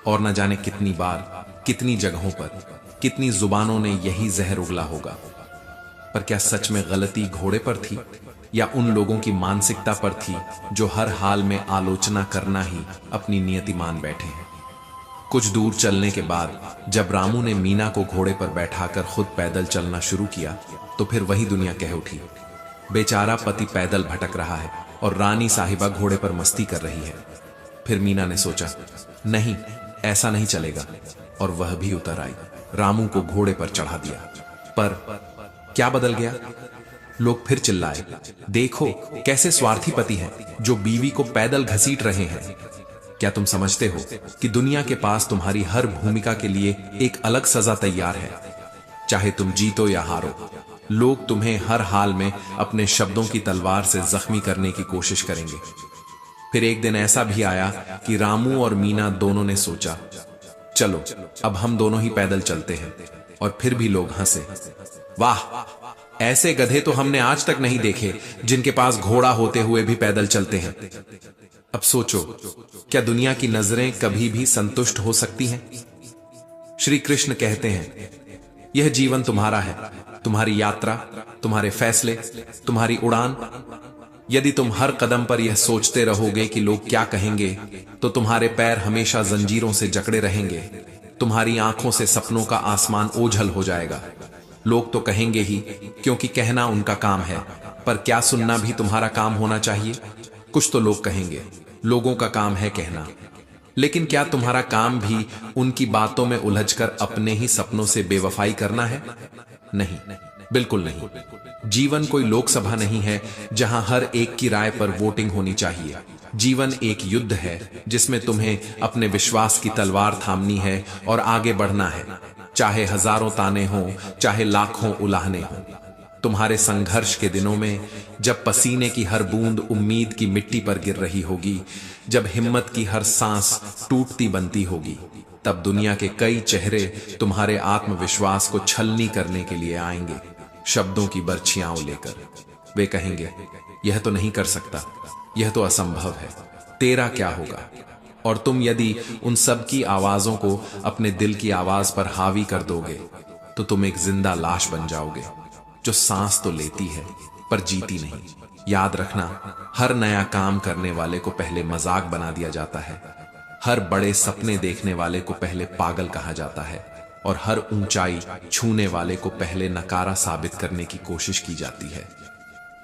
और न जाने कितनी बार, कितनी जगहों पर, कितनी जुबानों ने यही जहर उगला होगा। पर क्या सच में गलती घोड़े पर थी, या उन लोगों की मानसिकता पर थी जो हर हाल में आलोचना करना ही अपनी नियति मान बैठे हैं। कुछ दूर चलने के बाद जब रामू ने मीना को घोड़े पर बैठाकर खुद पैदल चलना शुरू किया, तो फिर वही दुनिया कह उठी, बेचारा पति पैदल भटक रहा है और रानी साहिबा घोड़े पर मस्ती कर रही है। फिर मीना ने सोचा, नहीं, ऐसा नहीं चलेगा, और वह भी उतर आई, रामू को घोड़े पर चढ़ा दिया। पर क्या बदल गया? लोग फिर चिल्लाए, देखो कैसे स्वार्थी पति हैं जो बीवी को पैदल घसीट रहे हैं। क्या तुम समझते हो कि दुनिया के पास तुम्हारी हर भूमिका के लिए एक अलग सजा तैयार है? चाहे तुम जीतो या हारो, लोग तुम्हें हर हाल में अपने शब्दों की तलवार से जख्मी करने की कोशिश करेंगे। फिर एक दिन ऐसा भी आया कि रामू और मीना दोनों ने सोचा, चलो अब हम दोनों ही पैदल चलते हैं। और फिर भी लोग हंसे, वाह, ऐसे गधे तो हमने आज तक नहीं देखे जिनके पास घोड़ा होते हुए भी पैदल चलते हैं। अब सोचो, क्या दुनिया की नजरें कभी भी संतुष्ट हो सकती हैं? श्री कृष्ण कहते हैं, यह जीवन तुम्हारा है, तुम्हारी यात्रा, तुम्हारे फैसले, तुम्हारी उड़ान। यदि तुम हर कदम पर यह सोचते रहोगे कि लोग क्या कहेंगे, तो तुम्हारे पैर हमेशा जंजीरों से जकड़े रहेंगे। तुम्हारी आंखों से सपनों का आसमान ओझल हो जाएगा। लोग तो कहेंगे ही, क्योंकि कहना उनका काम है, पर क्या सुनना भी तुम्हारा काम होना चाहिए? कुछ तो लोग कहेंगे, लोगों का काम है कहना, लेकिन क्या तुम्हारा काम भी उनकी बातों में उलझकर अपने ही सपनों से बेवफाई करना है? नहीं, बिल्कुल नहीं। जीवन कोई लोकसभा नहीं है जहां हर एक की राय पर वोटिंग होनी चाहिए। जीवन एक युद्ध है जिसमें तुम्हें अपने विश्वास की तलवार थामनी है और आगे बढ़ना है, चाहे हजारों ताने हों, चाहे लाखों उलाहने हों। तुम्हारे संघर्ष के दिनों में, जब पसीने की हर बूंद उम्मीद की मिट्टी पर गिर रही होगी, जब हिम्मत की हर सांस टूटती बनती होगी, तब दुनिया के कई चेहरे तुम्हारे आत्मविश्वास को छलनी करने के लिए आएंगे, शब्दों की बर्छियां लेकर। वे कहेंगे, यह तो नहीं कर सकता, यह तो असंभव है, तेरा क्या होगा? और तुम यदि उन सब की आवाजों को अपने दिल की आवाज पर हावी कर दोगे, तो तुम एक जिंदा लाश बन जाओगे, जो सांस तो लेती है पर जीती नहीं। याद रखना, हर नया काम करने वाले को पहले मजाक बना दिया जाता है, हर बड़े सपने देखने वाले को पहले पागल कहा जाता है, और हर ऊंचाई छूने वाले को पहले नकारा साबित करने की कोशिश की जाती है।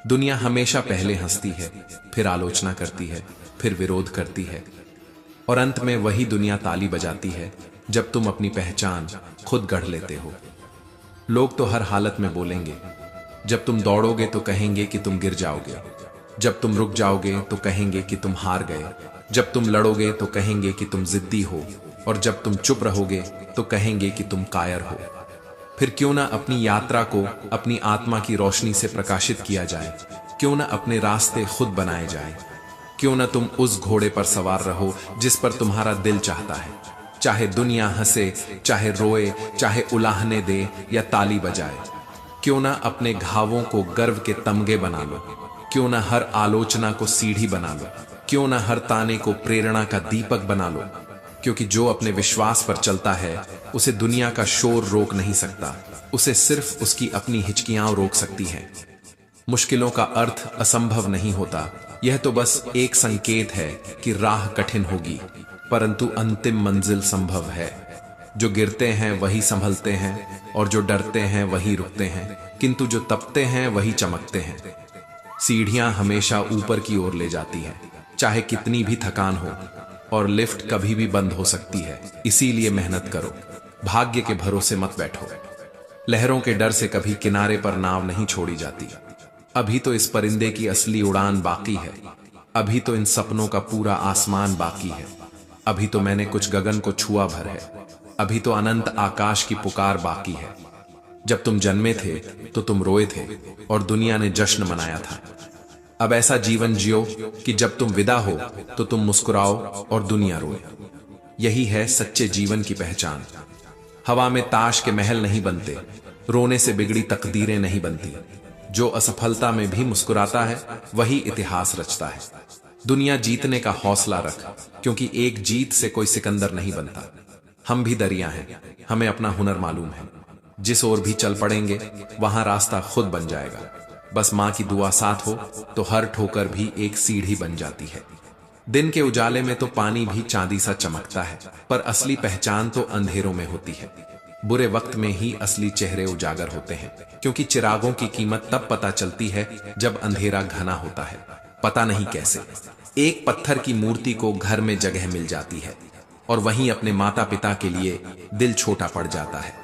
दुनिया हमेशा पहले हंसती है, फिर आलोचना करती है, फिर विरोध करती है, और अंत में वही दुनिया ताली बजाती है जब तुम अपनी पहचान खुद गढ़ लेते हो। लोग तो हर हालत में बोलेंगे, जब तुम दौड़ोगे तो कहेंगे कि तुम गिर जाओगे, जब तुम रुक जाओगे तो कहेंगे कि तुम हार गए, जब तुम लड़ोगे तो कहेंगे कि तुम जिद्दी हो, और जब तुम चुप रहोगे तो कहेंगे कि तुम कायर हो। फिर क्यों ना अपनी यात्रा को अपनी आत्मा की रोशनी से प्रकाशित किया जाए, क्यों ना अपने रास्ते खुद बनाए जाए, क्यों ना तुम उस घोड़े पर सवार रहो जिस पर तुम्हारा दिल चाहता है। चाहे दुनिया हंसे, चाहे रोए, चाहे उलाहने दे या ताली बजाए, क्यों ना अपने घावों को गर्व के तमगे बना लो, क्यों ना हर आलोचना को सीढ़ी बना लो, क्यों ना हर ताने को प्रेरणा का दीपक बना लो। क्योंकि जो अपने विश्वास पर चलता है उसे दुनिया का शोर रोक नहीं सकता, उसे सिर्फ उसकी अपनी हिचकियां रोक सकती हैं। मुश्किलों का अर्थ असंभव नहीं होता, यह तो बस एक संकेत है कि राह कठिन होगी परंतु अंतिम मंजिल संभव है। जो गिरते हैं वही संभलते हैं और जो डरते हैं वही रुकते हैं, किंतु जो तपते हैं वही चमकते हैं। सीढ़ियां हमेशा ऊपर की ओर ले जाती हैं, चाहे कितनी भी थकान हो, और लिफ्ट कभी भी बंद हो सकती है। इसीलिए मेहनत करो, भाग्य के भरोसे मत बैठो। लहरों के डर से कभी किनारे पर नाव नहीं छोड़ी जाती। अभी तो इस परिंदे की असली उड़ान बाकी है, अभी तो इन सपनों का पूरा आसमान बाकी है, अभी तो मैंने कुछ गगन को छुआ भर है, अभी तो अनंत आकाश की पुकार बाकी है। जब तुम जन्मे थे तो तुम रोए थे और दुनिया ने जश्न मनाया था। अब ऐसा जीवन जियो कि जब तुम विदा हो तो तुम मुस्कुराओ और दुनिया रोए। यही है सच्चे जीवन की पहचान। हवा में ताश के महल नहीं बनते, रोने से बिगड़ी तकदीरें नहीं बनती। जो असफलता में भी मुस्कुराता है वही इतिहास रचता है। दुनिया जीतने का हौसला रख, क्योंकि एक जीत से कोई सिकंदर नहीं बनता। हम भी दरिया हैं, हमें अपना हुनर मालूम है। जिस ओर भी चल पड़ेंगे वहां रास्ता खुद बन जाएगा। बस मां की दुआ साथ हो तो हर ठोकर भी एक सीढ़ी बन जाती है। दिन के उजाले में तो पानी भी चांदी सा चमकता है, पर असली पहचान तो अंधेरों में होती है। बुरे वक्त में ही असली चेहरे उजागर होते हैं, क्योंकि चिरागों की कीमत तब पता चलती है जब अंधेरा घना होता है। पता नहीं कैसे एक पत्थर की मूर्ति को घर में जगह मिल जाती है और वहीं अपने माता पिता के लिए दिल छोटा पड़ जाता है।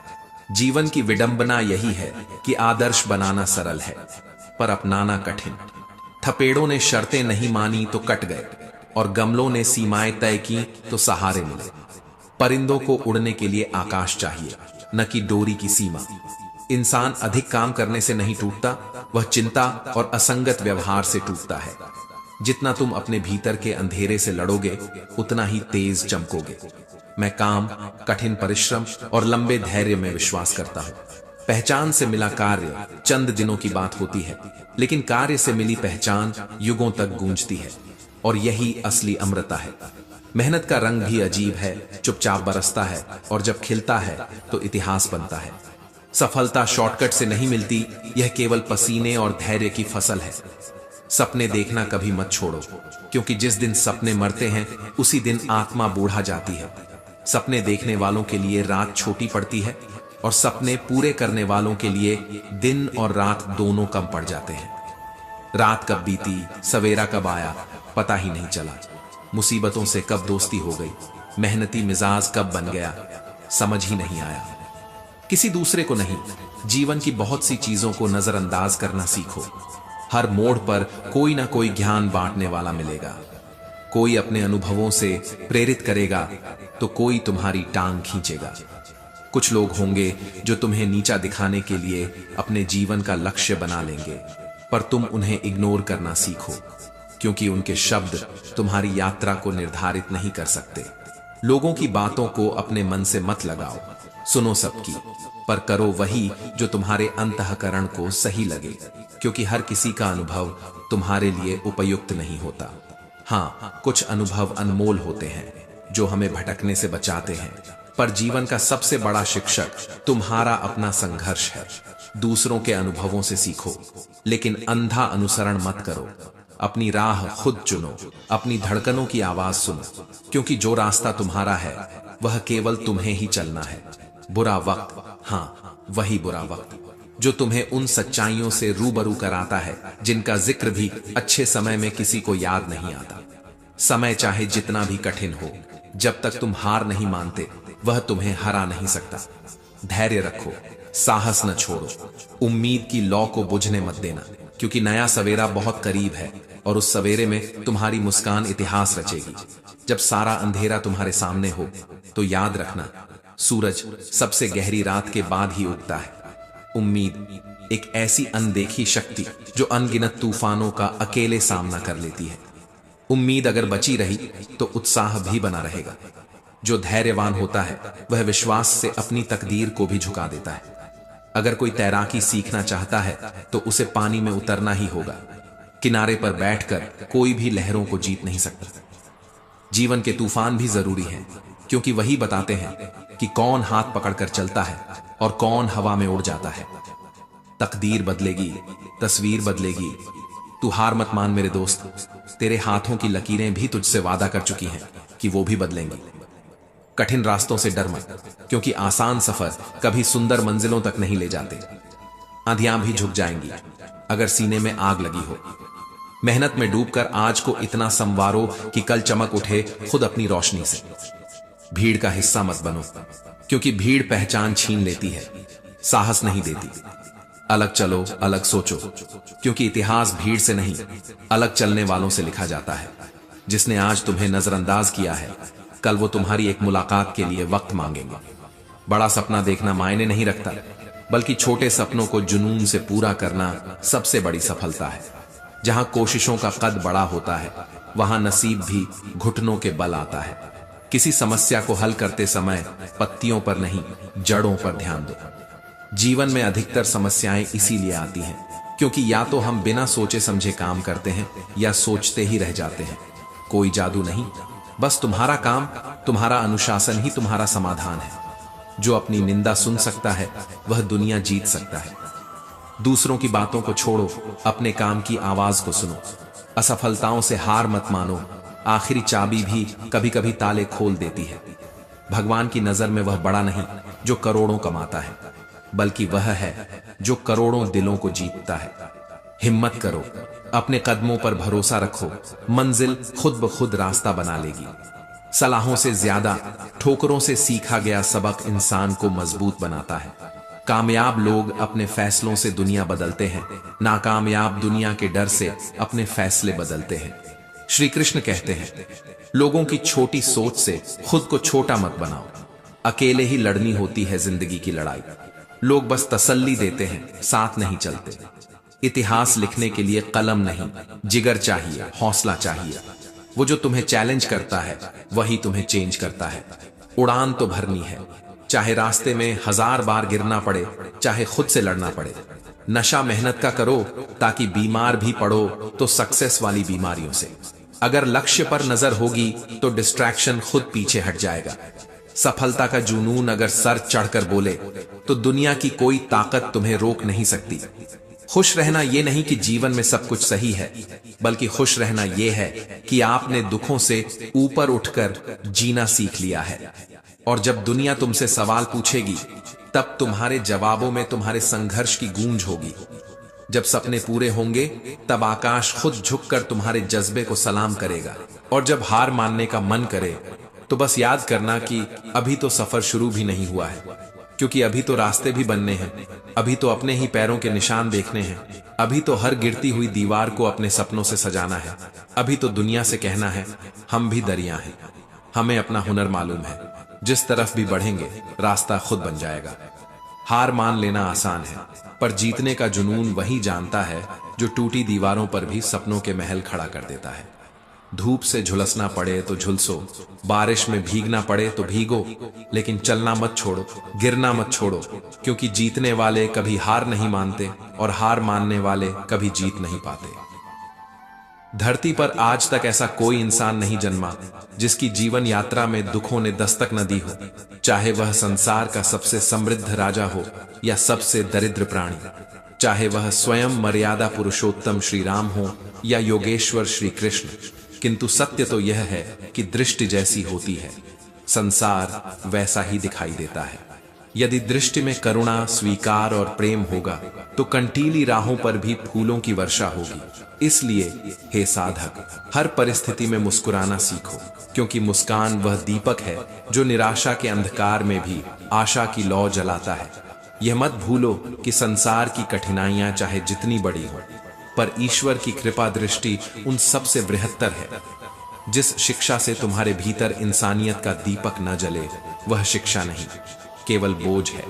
जीवन की विडंबना यही है कि आदर्श बनाना सरल है पर अपनाना कठिन। थपेड़ों ने शर्तें नहीं मानी तो कट गए और गमलों ने सीमाएं तय की तो सहारे मिले। परिंदों को उड़ने के लिए आकाश चाहिए, न कि डोरी की सीमा। इंसान अधिक काम करने से नहीं टूटता, वह चिंता और असंगत व्यवहार से टूटता है। जितना तुम अपने भीतर के अंधेरे से लड़ोगे उतना ही तेज चमकोगे। मैं काम, कठिन परिश्रम और लंबे धैर्य में विश्वास करता हूं। पहचान से मिला कार्य चंद दिनों की बात होती है, लेकिन कार्य से मिली पहचान युगों तक गूंजती है और यही असली अमृता है। मेहनत का रंग भी अजीब है, चुपचाप बरसता है और जब खिलता है तो इतिहास बनता है। सफलता शॉर्टकट से नहीं मिलती, यह केवल पसीने और धैर्य की फसल है। सपने देखना कभी मत छोड़ो, क्योंकि जिस दिन सपने मरते हैं उसी दिन आत्मा बूढ़ा जाती है। सपने देखने वालों के लिए रात छोटी पड़ती है और सपने पूरे करने वालों के लिए दिन और रात दोनों कम पड़ जाते हैं। रात कब बीती, सवेरा कब आया, पता ही नहीं चला। मुसीबतों से कब दोस्ती हो गई, मेहनती मिजाज कब बन गया, समझ ही नहीं आया। किसी दूसरे को नहीं, जीवन की बहुत सी चीजों को नजरअंदाज करना सीखो। हर मोड़ पर कोई ना कोई ज्ञान बांटने वाला मिलेगा। कोई अपने अनुभवों से प्रेरित करेगा तो कोई तुम्हारी टांग खींचेगा। कुछ लोग होंगे जो तुम्हें नीचा दिखाने के लिए अपने जीवन का लक्ष्य बना लेंगे, पर तुम उन्हें इग्नोर करना सीखो, क्योंकि उनके शब्द तुम्हारी यात्रा को निर्धारित नहीं कर सकते। लोगों की बातों को अपने मन से मत लगाओ, सुनो सबकी, पर करो वही जो तुम्हारे अंतःकरण को सही लगे, क्योंकि हर किसी का अनुभव तुम्हारे लिए उपयुक्त नहीं होता। हाँ, कुछ अनुभव अनमोल होते हैं जो हमें भटकने से बचाते हैं, पर जीवन का सबसे बड़ा शिक्षक तुम्हारा अपना संघर्ष है। दूसरों के अनुभवों से सीखो, लेकिन अंधा अनुसरण मत करो। अपनी राह खुद चुनो, अपनी धड़कनों की आवाज सुनो, क्योंकि जो रास्ता तुम्हारा है वह केवल तुम्हें ही चलना है। बुरा वक्त, हाँ वही बुरा वक्त जो तुम्हें उन सच्चाइयों से रूबरू कराता है जिनका जिक्र भी अच्छे समय में किसी को याद नहीं आता। समय चाहे जितना भी कठिन हो, जब तक तुम हार नहीं मानते वह तुम्हें हरा नहीं सकता। धैर्य रखो, साहस न छोड़ो, उम्मीद की लौ को बुझने मत देना, क्योंकि नया सवेरा बहुत करीब है और उस सवेरे में तुम्हारी मुस्कान इतिहास रचेगी। जब सारा अंधेरा तुम्हारे सामने हो तो याद रखना, सूरज सबसे गहरी रात के बाद ही उगता है। उम्मीद एक ऐसी अनदेखी शक्ति जो अनगिनत तूफानों का अकेले सामना कर लेती है। उम्मीद अगर बची रही तो उत्साह भी बना रहेगा। जो धैर्यवान होता है वह विश्वास से अपनी तकदीर को भी झुका देता है। अगर कोई तैराकी सीखना चाहता है तो उसे पानी में उतरना ही होगा। किनारे पर बैठकर कोई भी लहरों को जीत नहीं सकता। जीवन के तूफान भी जरूरी हैं, क्योंकि वही बताते हैं कि कौन हाथ पकड़कर चलता है और कौन हवा में उड़ जाता है। तकदीर बदलेगी, तस्वीर बदलेगी। तू हार मत मान मेरे दोस्त, तेरे हाथों की लकीरें भी तुझसे वादा कर चुकी हैं कि वो भी बदलेंगी। कठिन रास्तों से डर मत, क्योंकि आसान सफर कभी सुंदर मंजिलों तक नहीं ले जाते। आंधियां भी झुक जाएंगी अगर सीने में आग लगी हो। मेहनत में डूबकर आज को इतना संवारो कि कल चमक उठे खुद अपनी रोशनी से। भीड़ का हिस्सा मत बनो, क्योंकि भीड़ पहचान छीन लेती है, साहस नहीं देती। अलग चलो, अलग सोचो, क्योंकि इतिहास भीड़ से नहीं, अलग चलने वालों से लिखा जाता है। जिसने आज तुम्हें नजरअंदाज किया है, कल वो तुम्हारी एक मुलाकात के लिए वक्त मांगेंगे। बड़ा सपना देखना मायने नहीं रखता, बल्कि छोटे सपनों को जुनून से पूरा करना सबसे बड़ी सफलता है। जहां कोशिशों का कद बड़ा होता है, वहां नसीब भी घुटनों के बल आता है। किसी समस्या को हल करते समय पत्तियों पर नहीं, जड़ों पर ध्यान दो। जीवन में अधिकतर समस्याएं इसीलिए आती हैं क्योंकि या तो हम बिना सोचे समझे काम करते हैं या सोचते ही रह जाते हैं। कोई जादू नहीं, बस तुम्हारा काम, तुम्हारा अनुशासन ही तुम्हारा समाधान है। जो अपनी निंदा सुन सकता है वह दुनिया जीत सकता है। दूसरों की बातों को छोड़ो, अपने काम की आवाज को सुनो। असफलताओं से हार मत मानो, आखिरी चाबी भी कभी कभी ताले खोल देती है। भगवान की नजर में वह बड़ा नहीं जो करोड़ों कमाता है, बल्कि वह है जो करोड़ों दिलों को जीतता है। हिम्मत करो, अपने कदमों पर भरोसा रखो, मंजिल खुद ब खुद रास्ता बना लेगी। सलाहों से ज्यादा ठोकरों से सीखा गया सबक इंसान को मजबूत बनाता है। कामयाब लोग अपने फैसलों से दुनिया बदलते हैं, नाकामयाब दुनिया के डर से अपने फैसले बदलते हैं। श्री कृष्ण कहते हैं, लोगों की छोटी सोच से खुद को छोटा मत बनाओ। अकेले ही लड़नी होती है जिंदगी की लड़ाई। लोग बस तसल्ली देते हैं, साथ नहीं चलते। इतिहास लिखने के लिए कलम नहीं, जिगर चाहिए, हौसला चाहिए। वो जो तुम्हें चैलेंज करता है वही तुम्हें चेंज करता है। उड़ान तो भरनी है, चाहे रास्ते में 1000 बार गिरना पड़े, चाहे खुद से लड़ना पड़े। नशा मेहनत का करो, ताकि बीमार भी पड़ो तो सक्सेस वाली बीमारियों से। अगर लक्ष्य पर नजर होगी तो डिस्ट्रैक्शन खुद पीछे हट जाएगा। सफलता का जुनून अगर सर चढ़कर बोले तो दुनिया की कोई ताकत तुम्हें रोक नहीं सकती। खुश रहना यह नहीं कि जीवन में सब कुछ सही है, बल्कि खुश रहना यह है कि आपने दुखों से ऊपर उठकर जीना सीख लिया है। और जब दुनिया तुमसे सवाल पूछेगी, तब तुम्हारे जवाबों में तुम्हारे संघर्ष की गूंज होगी। जब सपने पूरे होंगे, तब आकाश खुद झुककर तुम्हारे जज्बे को सलाम करेगा। और जब हार मानने का मन करे, तो बस याद करना कि अभी तो सफर शुरू भी नहीं हुआ है, क्योंकि अभी तो रास्ते भी बनने हैं, अभी तो अपने ही पैरों के निशान देखने हैं, अभी तो हर गिरती हुई दीवार को अपने सपनों से सजाना है, अभी तो दुनिया से कहना है हम भी दरिया हैं, हमें अपना हुनर मालूम है, जिस तरफ भी बढ़ेंगे रास्ता खुद बन जाएगा। हार मान लेना आसान है, पर जीतने का जुनून वही जानता है जो टूटी दीवारों पर भी सपनों के महल खड़ा कर देता है। धूप से झुलसना पड़े तो झुलसो, बारिश में भीगना पड़े तो भीगो, लेकिन चलना मत छोड़ो, गिरना मत छोड़ो, क्योंकि जीतने वाले कभी हार नहीं मानते और हार मानने वाले कभी जीत नहीं पाते। धरती पर आज तक ऐसा कोई इंसान नहीं जन्मा जिसकी जीवन यात्रा में दुखों ने दस्तक न दी हो, चाहे वह संसार का सबसे समृद्ध राजा हो या सबसे दरिद्र प्राणी, चाहे वह स्वयं मर्यादा पुरुषोत्तम श्री राम हो या योगेश्वर श्री कृष्ण। किंतु सत्य तो यह है कि दृष्टि जैसी होती है, संसार वैसा ही दिखाई देता है। यदि दृष्टि में करुणा, स्वीकार और प्रेम होगा तो कंटीली राहों पर भी फूलों की वर्षा होगी। इसलिए हे साधक, हर परिस्थिति में मुस्कुराना सीखो, क्योंकि मुस्कान वह दीपक है जो निराशा के अंधकार में भी आशा की लौ जलाता है। यह मत भूलो कि संसार की कठिनाइयां चाहे जितनी बड़ी हो, पर ईश्वर की कृपा दृष्टि उन सबसे बृहत्तर है। जिस शिक्षा से तुम्हारे भीतर इंसानियत का दीपक न जले वह शिक्षा नहीं, केवल बोझ है।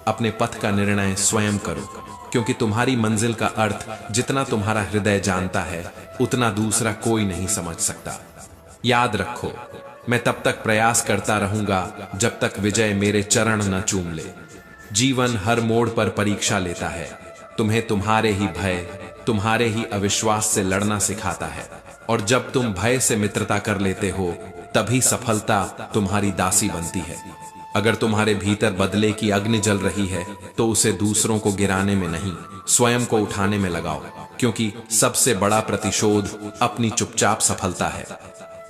अपने पथ का निर्णय स्वयं करो, क्योंकि तुम्हारी मंजिल का अर्थ जितना तुम्हारा हृदय जानता है उतना दूसरा कोई नहीं समझ सकता। याद रखो, मैं तब तक प्रयास करता रहूंगा जब तक विजय मेरे चरण न चूम ले। जीवन हर मोड़ पर परीक्षा लेता है, तुम्हें तुम्हारे ही भय, तुम्हारे ही अविश्वास से लड़ना सिखाता है, और जब तुम भय से मित्रता कर लेते हो तभी सफलता तुम्हारी दासी बनती है। अगर तुम्हारे भीतर बदले की अग्नि जल रही है तो उसे दूसरों को गिराने में नहीं, स्वयं को उठाने में लगाओ, क्योंकि सबसे बड़ा प्रतिशोध अपनी चुपचाप सफलता है।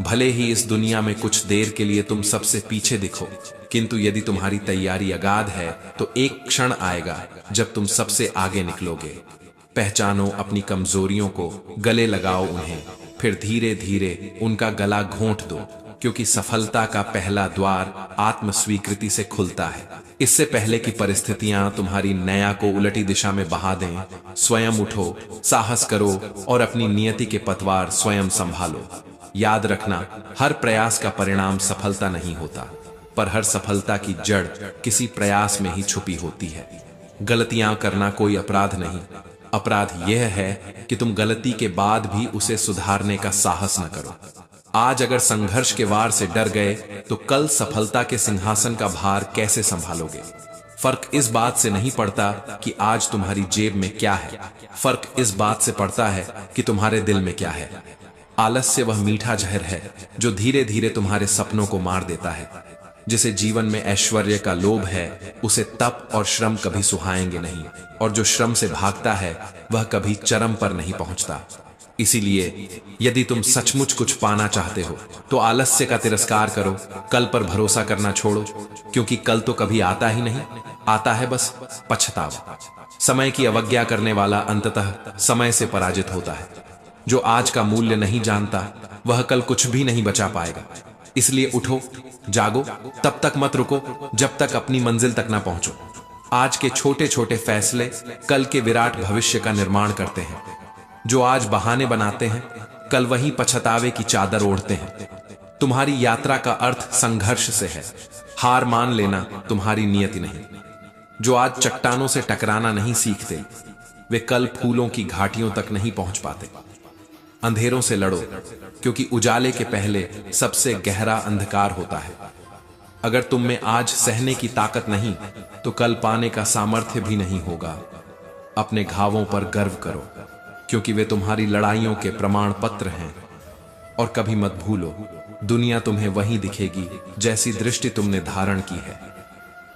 भले ही इस दुनिया में कुछ देर के लिए तुम सबसे पीछे दिखो, किंतु यदि तुम्हारी तैयारी अगाध है तो एक क्षण आएगा जब तुम सबसे आगे निकलोगे। पहचानो अपनी कमजोरियों को, गले लगाओ उन्हें, फिर धीरे धीरे उनका गला घोंट दो, क्योंकि सफलता का पहला द्वार आत्म स्वीकृति से खुलता है। इससे पहले कि परिस्थितियां तुम्हारी नया को उलटी दिशा में बहा दें, स्वयं उठो, साहस करो और अपनी नियति के पतवार स्वयं संभालो। याद रखना, हर प्रयास का परिणाम सफलता नहीं होता, पर हर सफलता की जड़ किसी प्रयास में ही छुपी होती है। गलतियां करना कोई अपराध नहीं, अपराध यह है कि तुम गलती के बाद भी उसे सुधारने का साहस न करो। आज अगर संघर्ष के वार से डर गए तो कल सफलता के सिंहासन का भार कैसे संभालोगे? फर्क इस बात से नहीं पड़ता कि आज तुम्हारी जेब में क्या है, फर्क इस बात से पड़ता है कि तुम्हारे दिल में क्या है। आलस्य वह मीठा जहर है जो धीरे धीरे तुम्हारे सपनों को मार देता है। जिसे जीवन में ऐश्वर्य का लोभ है उसे तप और श्रम कभी सुहाएंगे नहीं, और जो श्रम से भागता है वह कभी चरम पर नहीं पहुंचता। इसीलिए यदि तुम सचमुच कुछ पाना चाहते हो तो आलस्य का तिरस्कार करो, कल पर भरोसा करना छोड़ो, क्योंकि कल तो कभी आता ही नहीं, आता है बस पछतावा। समय की अवज्ञा करने वाला अंततः समय से पराजित होता है। जो आज का मूल्य नहीं जानता वह कल कुछ भी नहीं बचा पाएगा। इसलिए उठो, जागो, तब तक मत रुको जब तक अपनी मंजिल तक ना पहुंचो। आज के छोटे छोटे फैसले कल के विराट भविष्य का निर्माण करते हैं। जो आज बहाने बनाते हैं कल वही पछतावे की चादर ओढ़ते हैं। तुम्हारी यात्रा का अर्थ संघर्ष से है, हार मान लेना तुम्हारी नियति नहीं। जो आज चट्टानों से टकराना नहीं सीखते वे कल फूलों की घाटियों तक नहीं पहुंच पाते। अंधेरों से लड़ो, क्योंकि उजाले के पहले सबसे गहरा अंधकार होता है। अगर तुम में आज सहने की ताकत नहीं तो कल पाने का सामर्थ्य भी नहीं होगा। अपने घावों पर गर्व करो, क्योंकि वे तुम्हारी लड़ाइयों के प्रमाण पत्र हैं। और कभी मत भूलो, दुनिया तुम्हें वही दिखेगी जैसी दृष्टि तुमने धारण की है।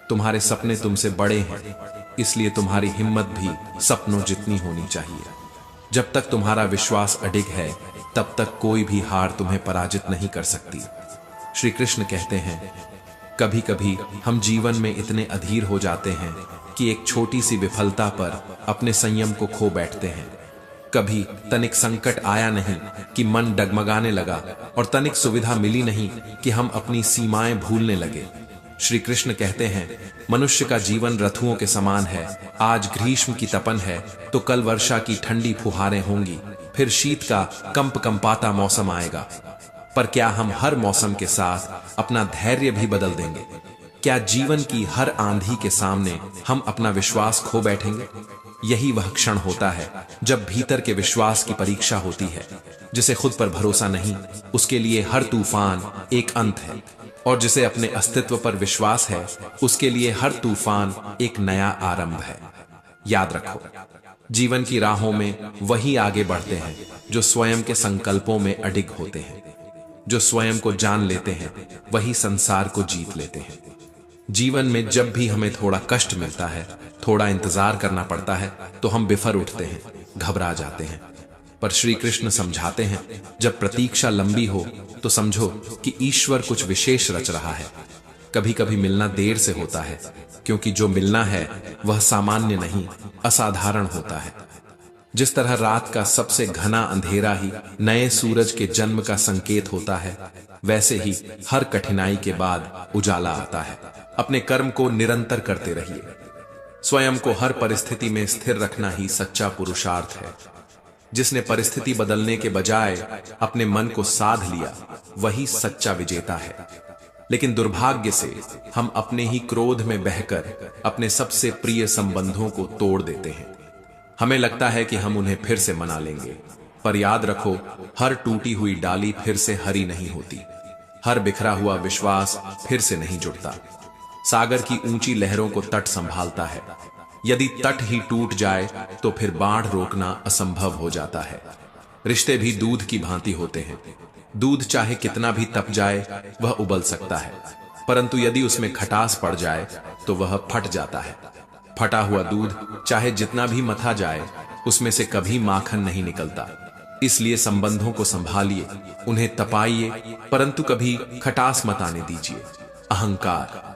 तुम्हारे सपने तुमसे बड़े हैं, इसलिए तुम्हारी हिम्मत भी सपनों जितनी होनी चाहिए। जब तक तुम्हारा विश्वास अडिग है तब तक कोई भी हार तुम्हें पराजित नहीं कर सकती। श्री कृष्ण कहते हैं, कभी कभी हम जीवन में इतने अधीर हो जाते हैं कि एक छोटी सी विफलता पर अपने संयम को खो बैठते हैं। कभी तनिक संकट आया नहीं कि मन डगमगाने लगा, और तनिक सुविधा मिली नहीं कि हम अपनी सीमाएं भूलने लगे। श्री कृष्ण कहते हैं, मनुष्य का जीवन रथुओं के समान है। आज ग्रीष्म की तपन है तो कल वर्षा की ठंडी फुहारें होंगी, फिर शीत का कंपाता मौसम आएगा। पर क्या हम हर मौसम के साथ अपना धैर्य भी बदल देंगे? क्या जीवन की हर आंधी के सामने हम अपना विश्वास खो बैठेंगे? यही वह क्षण होता है जब भीतर के विश्वास की परीक्षा होती है। जिसे खुद पर भरोसा नहीं उसके लिए हर तूफान एक अंत है, और जिसे अपने अस्तित्व पर विश्वास है उसके लिए हर तूफान एक नया आरंभ है। याद रखो, जीवन की राहों में वही आगे बढ़ते हैं जो स्वयं के संकल्पों में अडिग होते हैं। जो स्वयं को जान लेते हैं वही संसार को जीत लेते हैं। जीवन में जब भी हमें थोड़ा कष्ट मिलता है, थोड़ा इंतजार करना पड़ता है, तो हम बिफर उठते हैं, घबरा जाते हैं। पर श्री कृष्ण समझाते हैं, जब प्रतीक्षा लंबी हो तो समझो कि ईश्वर कुछ विशेष रच रहा है। कभी कभी मिलना देर से होता है, क्योंकि जो मिलना है वह सामान्य नहीं, असाधारण होता है। जिस तरह रात का सबसे घना अंधेरा ही नए सूरज के जन्म का संकेत होता है, वैसे ही हर कठिनाई के बाद उजाला आता है। अपने कर्म को निरंतर करते रहिए। स्वयं को हर परिस्थिति में स्थिर रखना ही सच्चा पुरुषार्थ है। जिसने परिस्थिति बदलने के बजाय अपने मन को साध लिया, वही सच्चा विजेता है। लेकिन दुर्भाग्य से हम अपने ही क्रोध में बहकर अपने सबसे प्रिय संबंधों को तोड़ देते हैं। हमें लगता है कि हम उन्हें फिर से मना लेंगे, पर याद रखो, हर टूटी हुई डाली फिर से हरी नहीं होती, हर बिखरा हुआ विश्वास फिर से नहीं जुड़ता। सागर की ऊंची लहरों को तट संभालता है। यदि तट ही टूट जाए तो फिर बाढ़ रोकना असंभव हो जाता है। रिश्ते भी दूध की भांति होते हैं। दूध चाहे कितना भी तप जाए वह उबल सकता है, परंतु यदि उसमें खटास पड़ जाए तो वह फट जाता है। फटा हुआ दूध चाहे जितना भी मथा जाए उसमें से कभी माखन नहीं निकलता। इसलिए संबंधों को संभालिए, उन्हें तपाइए, परंतु कभी खटास मत आने दीजिए। अहंकार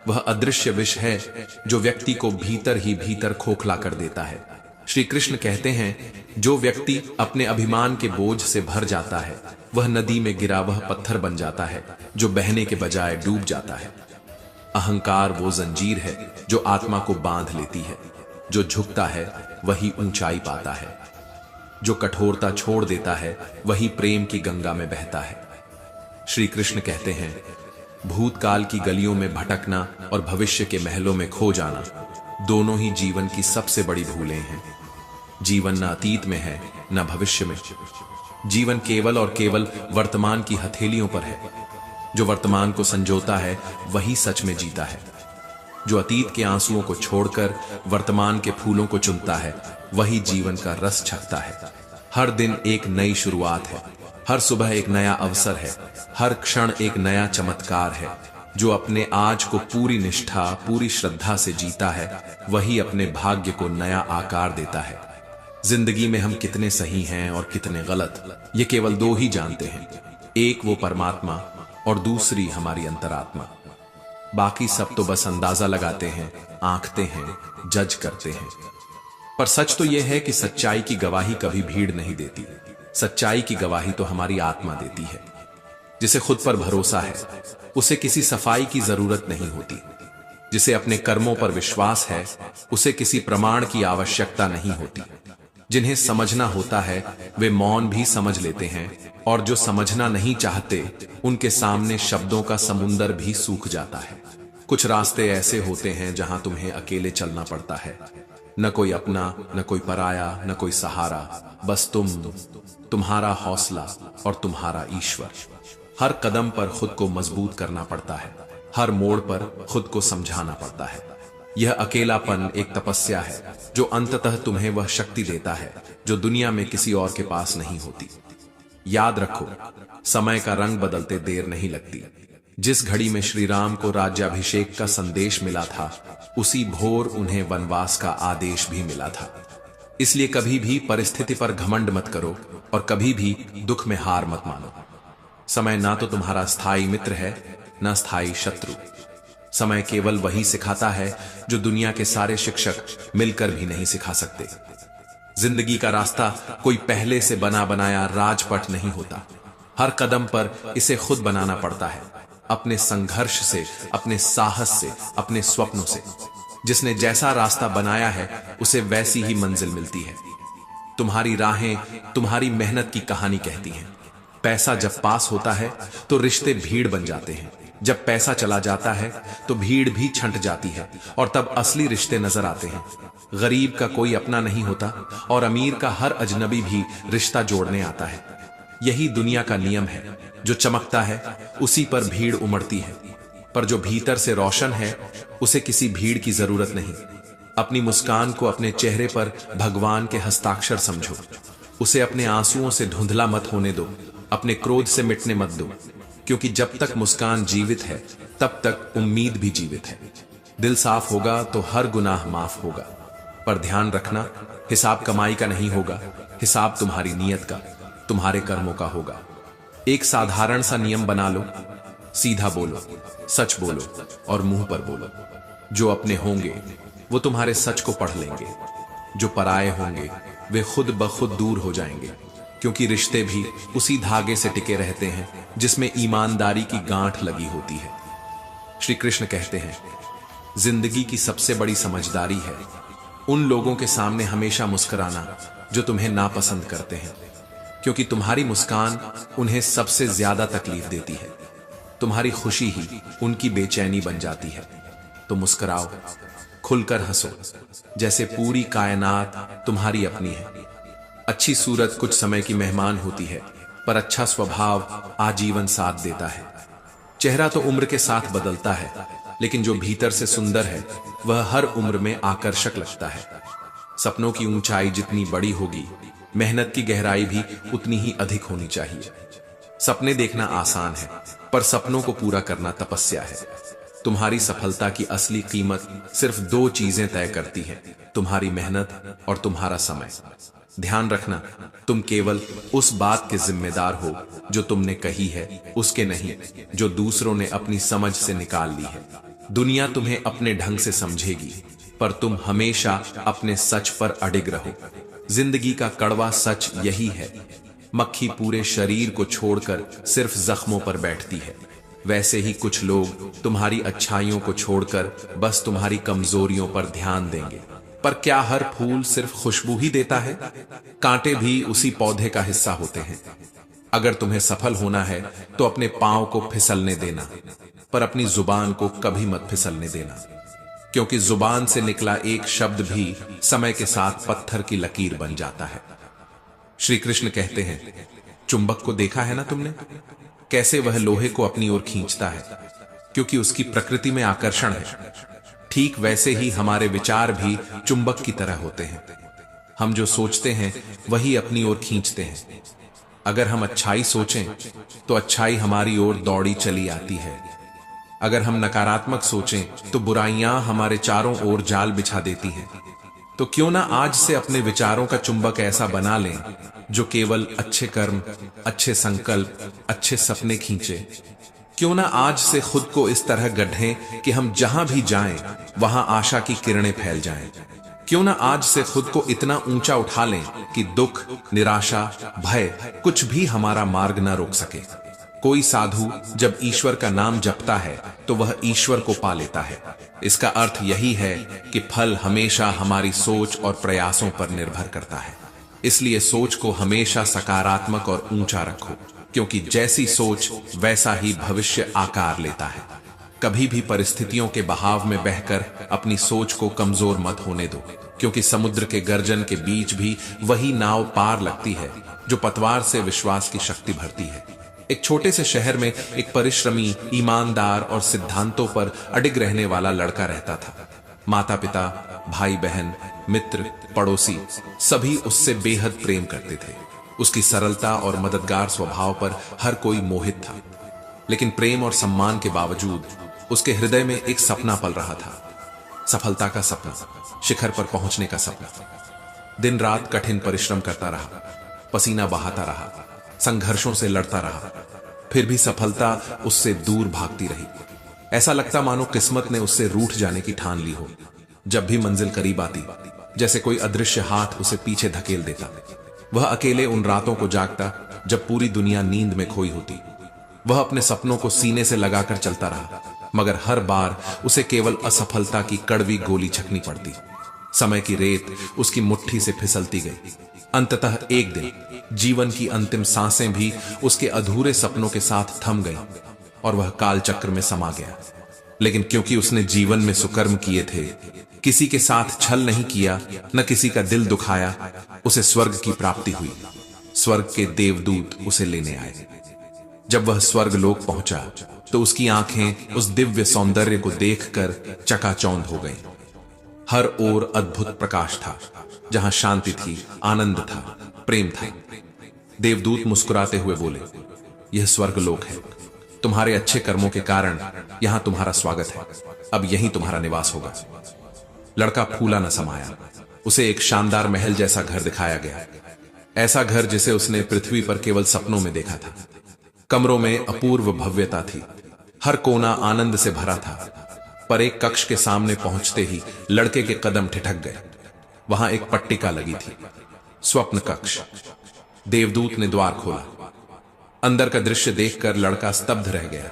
वह अदृश्य विष है जो व्यक्ति को भीतर ही भीतर खोखला कर देता है। श्री कृष्ण कहते हैं, जो व्यक्ति अपने अभिमान के बोझ से भर जाता है वह नदी में गिरा वह पत्थर बन जाता है जो बहने के बजाय डूब जाता है। अहंकार वो जंजीर है जो आत्मा को बांध लेती है। जो झुकता है वही ऊंचाई पाता है। जो कठोरता छोड़ देता है वही प्रेम की गंगा में बहता है। श्री कृष्ण कहते हैं, भूतकाल की गलियों में भटकना और भविष्य के महलों में खो जाना दोनों ही जीवन की सबसे बड़ी भूलें हैं। जीवन न अतीत में है न भविष्य में। जीवन केवल और केवल वर्तमान की हथेलियों पर है। जो वर्तमान को संजोता है वही सच में जीता है। जो अतीत के आंसुओं को छोड़कर वर्तमान के फूलों को चुनता है वही जीवन का रस छकता है। हर दिन एक नई शुरुआत है, हर सुबह एक नया अवसर है, हर क्षण एक नया चमत्कार है। जो अपने आज को पूरी निष्ठा पूरी श्रद्धा से जीता है वही अपने भाग्य को नया आकार देता है। जिंदगी में हम कितने सही हैं और कितने गलत, ये केवल दो ही जानते हैं, एक वो परमात्मा और दूसरी हमारी अंतरात्मा। बाकी सब तो बस अंदाजा लगाते हैं, आंकते हैं, जज करते हैं। पर सच तो यह है कि सच्चाई की गवाही कभी भीड़ नहीं देती। सच्चाई की गवाही तो हमारी आत्मा देती है। जिसे खुद पर भरोसा है उसे किसी सफाई की जरूरत नहीं होती। जिसे अपने कर्मों पर विश्वास है उसे किसी प्रमाण की आवश्यकता नहीं होती। जिन्हें समझना होता है वे मौन भी समझ लेते हैं, और जो समझना नहीं चाहते उनके सामने शब्दों का समुंदर भी सूख जाता है। कुछ रास्ते ऐसे होते हैं जहां तुम्हें अकेले चलना पड़ता है। न कोई अपना, न कोई पराया, न कोई सहारा, बस तुम्हारा हौसला और तुम्हारा ईश्वर। हर कदम पर खुद को मजबूत करना पड़ता है। हर मोड़ पर खुद को समझाना पड़ता है। यह अकेलापन एक तपस्या है जो अंततः तुम्हें वह शक्ति देता है जो दुनिया में किसी और के पास नहीं होती। याद रखो, समय का रंग बदलते देर नहीं लगती। जिस घड़ी में श्री राम को राज्याभिषेक का संदेश मिला था उसी भोर उन्हें वनवास का आदेश भी मिला था। इसलिए कभी भी परिस्थिति पर घमंड मत करो और कभी भी दुख में हार मत मानो। समय ना तो तुम्हारा स्थायी मित्र है ना स्थायी शत्रु। समय केवल वही सिखाता है जो दुनिया के सारे शिक्षक मिलकर भी नहीं सिखा सकते। जिंदगी का रास्ता कोई पहले से बना बनाया राजपथ नहीं होता। हर कदम पर इसे खुद बनाना पड़ता है, अपने संघर्ष से, अपने साहस से, अपने स्वप्नों से। जिसने जैसा रास्ता बनाया है उसे वैसी ही मंजिल मिलती है। तुम्हारी राहें तुम्हारी मेहनत की कहानी कहती हैं। पैसा जब पास होता है तो रिश्ते भीड़ बन जाते हैं। जब पैसा चला जाता है तो भीड़ भी छंट जाती है और तब असली रिश्ते नजर आते हैं। गरीब का कोई अपना नहीं होता और अमीर का हर अजनबी भी रिश्ता जोड़ने आता है। यही दुनिया का नियम है। जो चमकता है उसी पर भीड़ उमड़ती है, पर जो भीतर से रोशन है उसे किसी भीड़ की जरूरत नहीं। अपनी मुस्कान को अपने चेहरे पर भगवान के हस्ताक्षर समझो। उसे अपने आंसुओं से धुंधला मत होने दो, अपने क्रोध से मिटने मत दो, क्योंकि जब तक मुस्कान जीवित है तब तक उम्मीद भी जीवित है। दिल साफ होगा तो हर गुनाह माफ होगा। पर ध्यान रखना, हिसाब कमाई का नहीं होगा, हिसाब तुम्हारी नीयत का, तुम्हारे कर्मों का होगा। एक साधारण सा नियम बना लो, सीधा बोलो, सच बोलो और मुंह पर बोलो। जो अपने होंगे वो तुम्हारे सच को पढ़ लेंगे, जो पराये होंगे वे खुद ब खुद दूर हो जाएंगे, क्योंकि रिश्ते भी उसी धागे से टिके रहते हैं जिसमें ईमानदारी की गांठ लगी होती है। श्री कृष्ण कहते हैं, जिंदगी की सबसे बड़ी समझदारी है उन लोगों के सामने हमेशा मुस्कुराना जो तुम्हें नापसंद करते हैं, क्योंकि तुम्हारी मुस्कान उन्हें सबसे ज्यादा तकलीफ देती है। तुम्हारी खुशी ही उनकी बेचैनी बन जाती है। तो मुस्कुराओ, खुलकर हंसो, जैसे पूरी कायनात तुम्हारी अपनी है। अच्छी सूरत कुछ समय की मेहमान होती है, पर अच्छा स्वभाव आजीवन साथ देता है। चेहरा तो उम्र के साथ बदलता है, लेकिन जो भीतर से सुंदर है वह हर उम्र में आकर्षक लगता है। सपनों की ऊंचाई जितनी बड़ी होगी, मेहनत की गहराई भी उतनी ही अधिक होनी चाहिए। सपने देखना आसान है, पर सपनों को पूरा करना तपस्या है। तुम्हारी सफलता की असली कीमत सिर्फ दो चीजें तय करती है, तुम्हारी मेहनत और तुम्हारा समय। ध्यान रखना, तुम केवल उस बात के जिम्मेदार हो जो तुमने कही है, उसके नहीं जो दूसरों ने अपनी समझ से निकाल ली है। दुनिया तुम्हें अपने ढंग से समझेगी, पर तुम हमेशा अपने सच पर अडिग रहो। जिंदगी का कड़वा सच यही है, मक्खी पूरे शरीर को छोड़कर सिर्फ जख्मों पर बैठती है। वैसे ही कुछ लोग तुम्हारी अच्छाइयों को छोड़कर बस तुम्हारी कमजोरियों पर ध्यान देंगे। पर क्या हर फूल सिर्फ खुशबू ही देता है? कांटे भी उसी पौधे का हिस्सा होते हैं। अगर तुम्हें सफल होना है तो अपने पांव को फिसलने देना, पर अपनी जुबान को कभी मत फिसलने देना, क्योंकि जुबान से निकला एक शब्द भी समय के साथ पत्थर की लकीर बन जाता है। श्री कृष्ण कहते हैं, चुंबक को देखा है ना तुमने, कैसे वह लोहे को अपनी ओर खींचता है, क्योंकि उसकी प्रकृति में आकर्षण है। ठीक वैसे ही हमारे विचार भी चुंबक की तरह होते हैं। हम जो सोचते हैं वही अपनी ओर खींचते हैं। अगर हम अच्छाई सोचें तो अच्छाई हमारी ओर दौड़ी चली आती है। अगर हम नकारात्मक सोचें तो बुराइयां हमारे चारों ओर जाल बिछा देती हैं। तो क्यों ना आज से अपने विचारों का चुंबक ऐसा बना लें जो केवल अच्छे कर्म, अच्छे संकल्प, अच्छे सपने खींचे। क्यों ना आज से खुद को इस तरह गढ़ें कि हम जहां भी जाएं वहां आशा की किरणें फैल जाएं। क्यों ना आज से खुद को इतना ऊंचा उठा लें कि दुख, निराशा, भय कुछ भी हमारा मार्ग न रोक सके। कोई साधु जब ईश्वर का नाम जपता है तो वह ईश्वर को पा लेता है। इसका अर्थ यही है कि फल हमेशा हमारी सोच और प्रयासों पर निर्भर करता है। इसलिए सोच को हमेशा सकारात्मक और ऊंचा रखो, क्योंकि जैसी सोच वैसा ही भविष्य आकार लेता है। कभी भी परिस्थितियों के बहाव में बहकर अपनी सोच को कमजोर मत होने दो, क्योंकि समुद्र के गर्जन के बीच भी वही नाव पार लगती है जो पतवार से विश्वास की शक्ति भरती है। एक छोटे से शहर में एक परिश्रमी, ईमानदार और सिद्धांतों पर अडिग रहने वाला लड़का रहता था। माता पिता, भाई बहन, मित्र, पड़ोसी सभी उससे बेहद प्रेम करते थे। उसकी सरलता और मददगार स्वभाव पर हर कोई मोहित था। लेकिन प्रेम और सम्मान के बावजूद उसके हृदय में एक सपना पल रहा था। सफलता का सपना, शिखर पर पहुंचने का सपना। दिन रात कठिन परिश्रम करता रहा, पसीना बहाता रहा, संघर्षों से लड़ता रहा, फिर भी सफलता उससे दूर भागती रही। ऐसा लगता मानो किस्मत ने उससे रूठ जाने की ठान ली हो। जब भी मंजिल करीब आती, जैसे कोई अदृश्य हाथ उसे पीछे धकेल देता। वह अकेले उन रातों को जागता जब पूरी दुनिया नींद में खोई होती। वह अपने सपनों को सीने से लगाकर चलता रहा, मगर हर बार उसे केवल असफलता की कड़वी गोली छकनी पड़ती। समय की रेत उसकी मुट्ठी से फिसलती गई। अंततः एक दिन जीवन की अंतिम सांसें भी उसके अधूरे सपनों के साथ थम गईं और वह काल चक्र में समा गया। लेकिन क्योंकि उसने जीवन में सुकर्म किए थे, किसी के साथ छल नहीं किया, न किसी का दिल दुखाया, उसे स्वर्ग की प्राप्ति हुई। स्वर्ग के देवदूत उसे लेने आए। जब वह स्वर्ग लोक पहुंचा तो उसकी आंखें उस दिव्य सौंदर्य को देखकर चकाचौंध हो गईं। हर ओर अद्भुत प्रकाश था, जहां शांति थी, आनंद था, प्रेम था। देवदूत मुस्कुराते हुए बोले, यह स्वर्ग लोक है। तुम्हारे अच्छे कर्मों के कारण यहां तुम्हारा स्वागत है। अब यहीं तुम्हारा निवास होगा। लड़का फूला न समाया। उसे एक शानदार महल जैसा घर दिखाया गया, ऐसा घर जिसे उसने पृथ्वी पर केवल सपनों में देखा था। कमरों में अपूर्व भव्यता थी, हर कोना आनंद से भरा था। पर एक कक्ष के सामने पहुंचते ही लड़के के कदम ठिठक गए। वहां एक पट्टिका लगी थी, स्वप्न कक्ष। देवदूत ने द्वार खोला। अंदर का दृश्य देखकर लड़का स्तब्ध रह गया।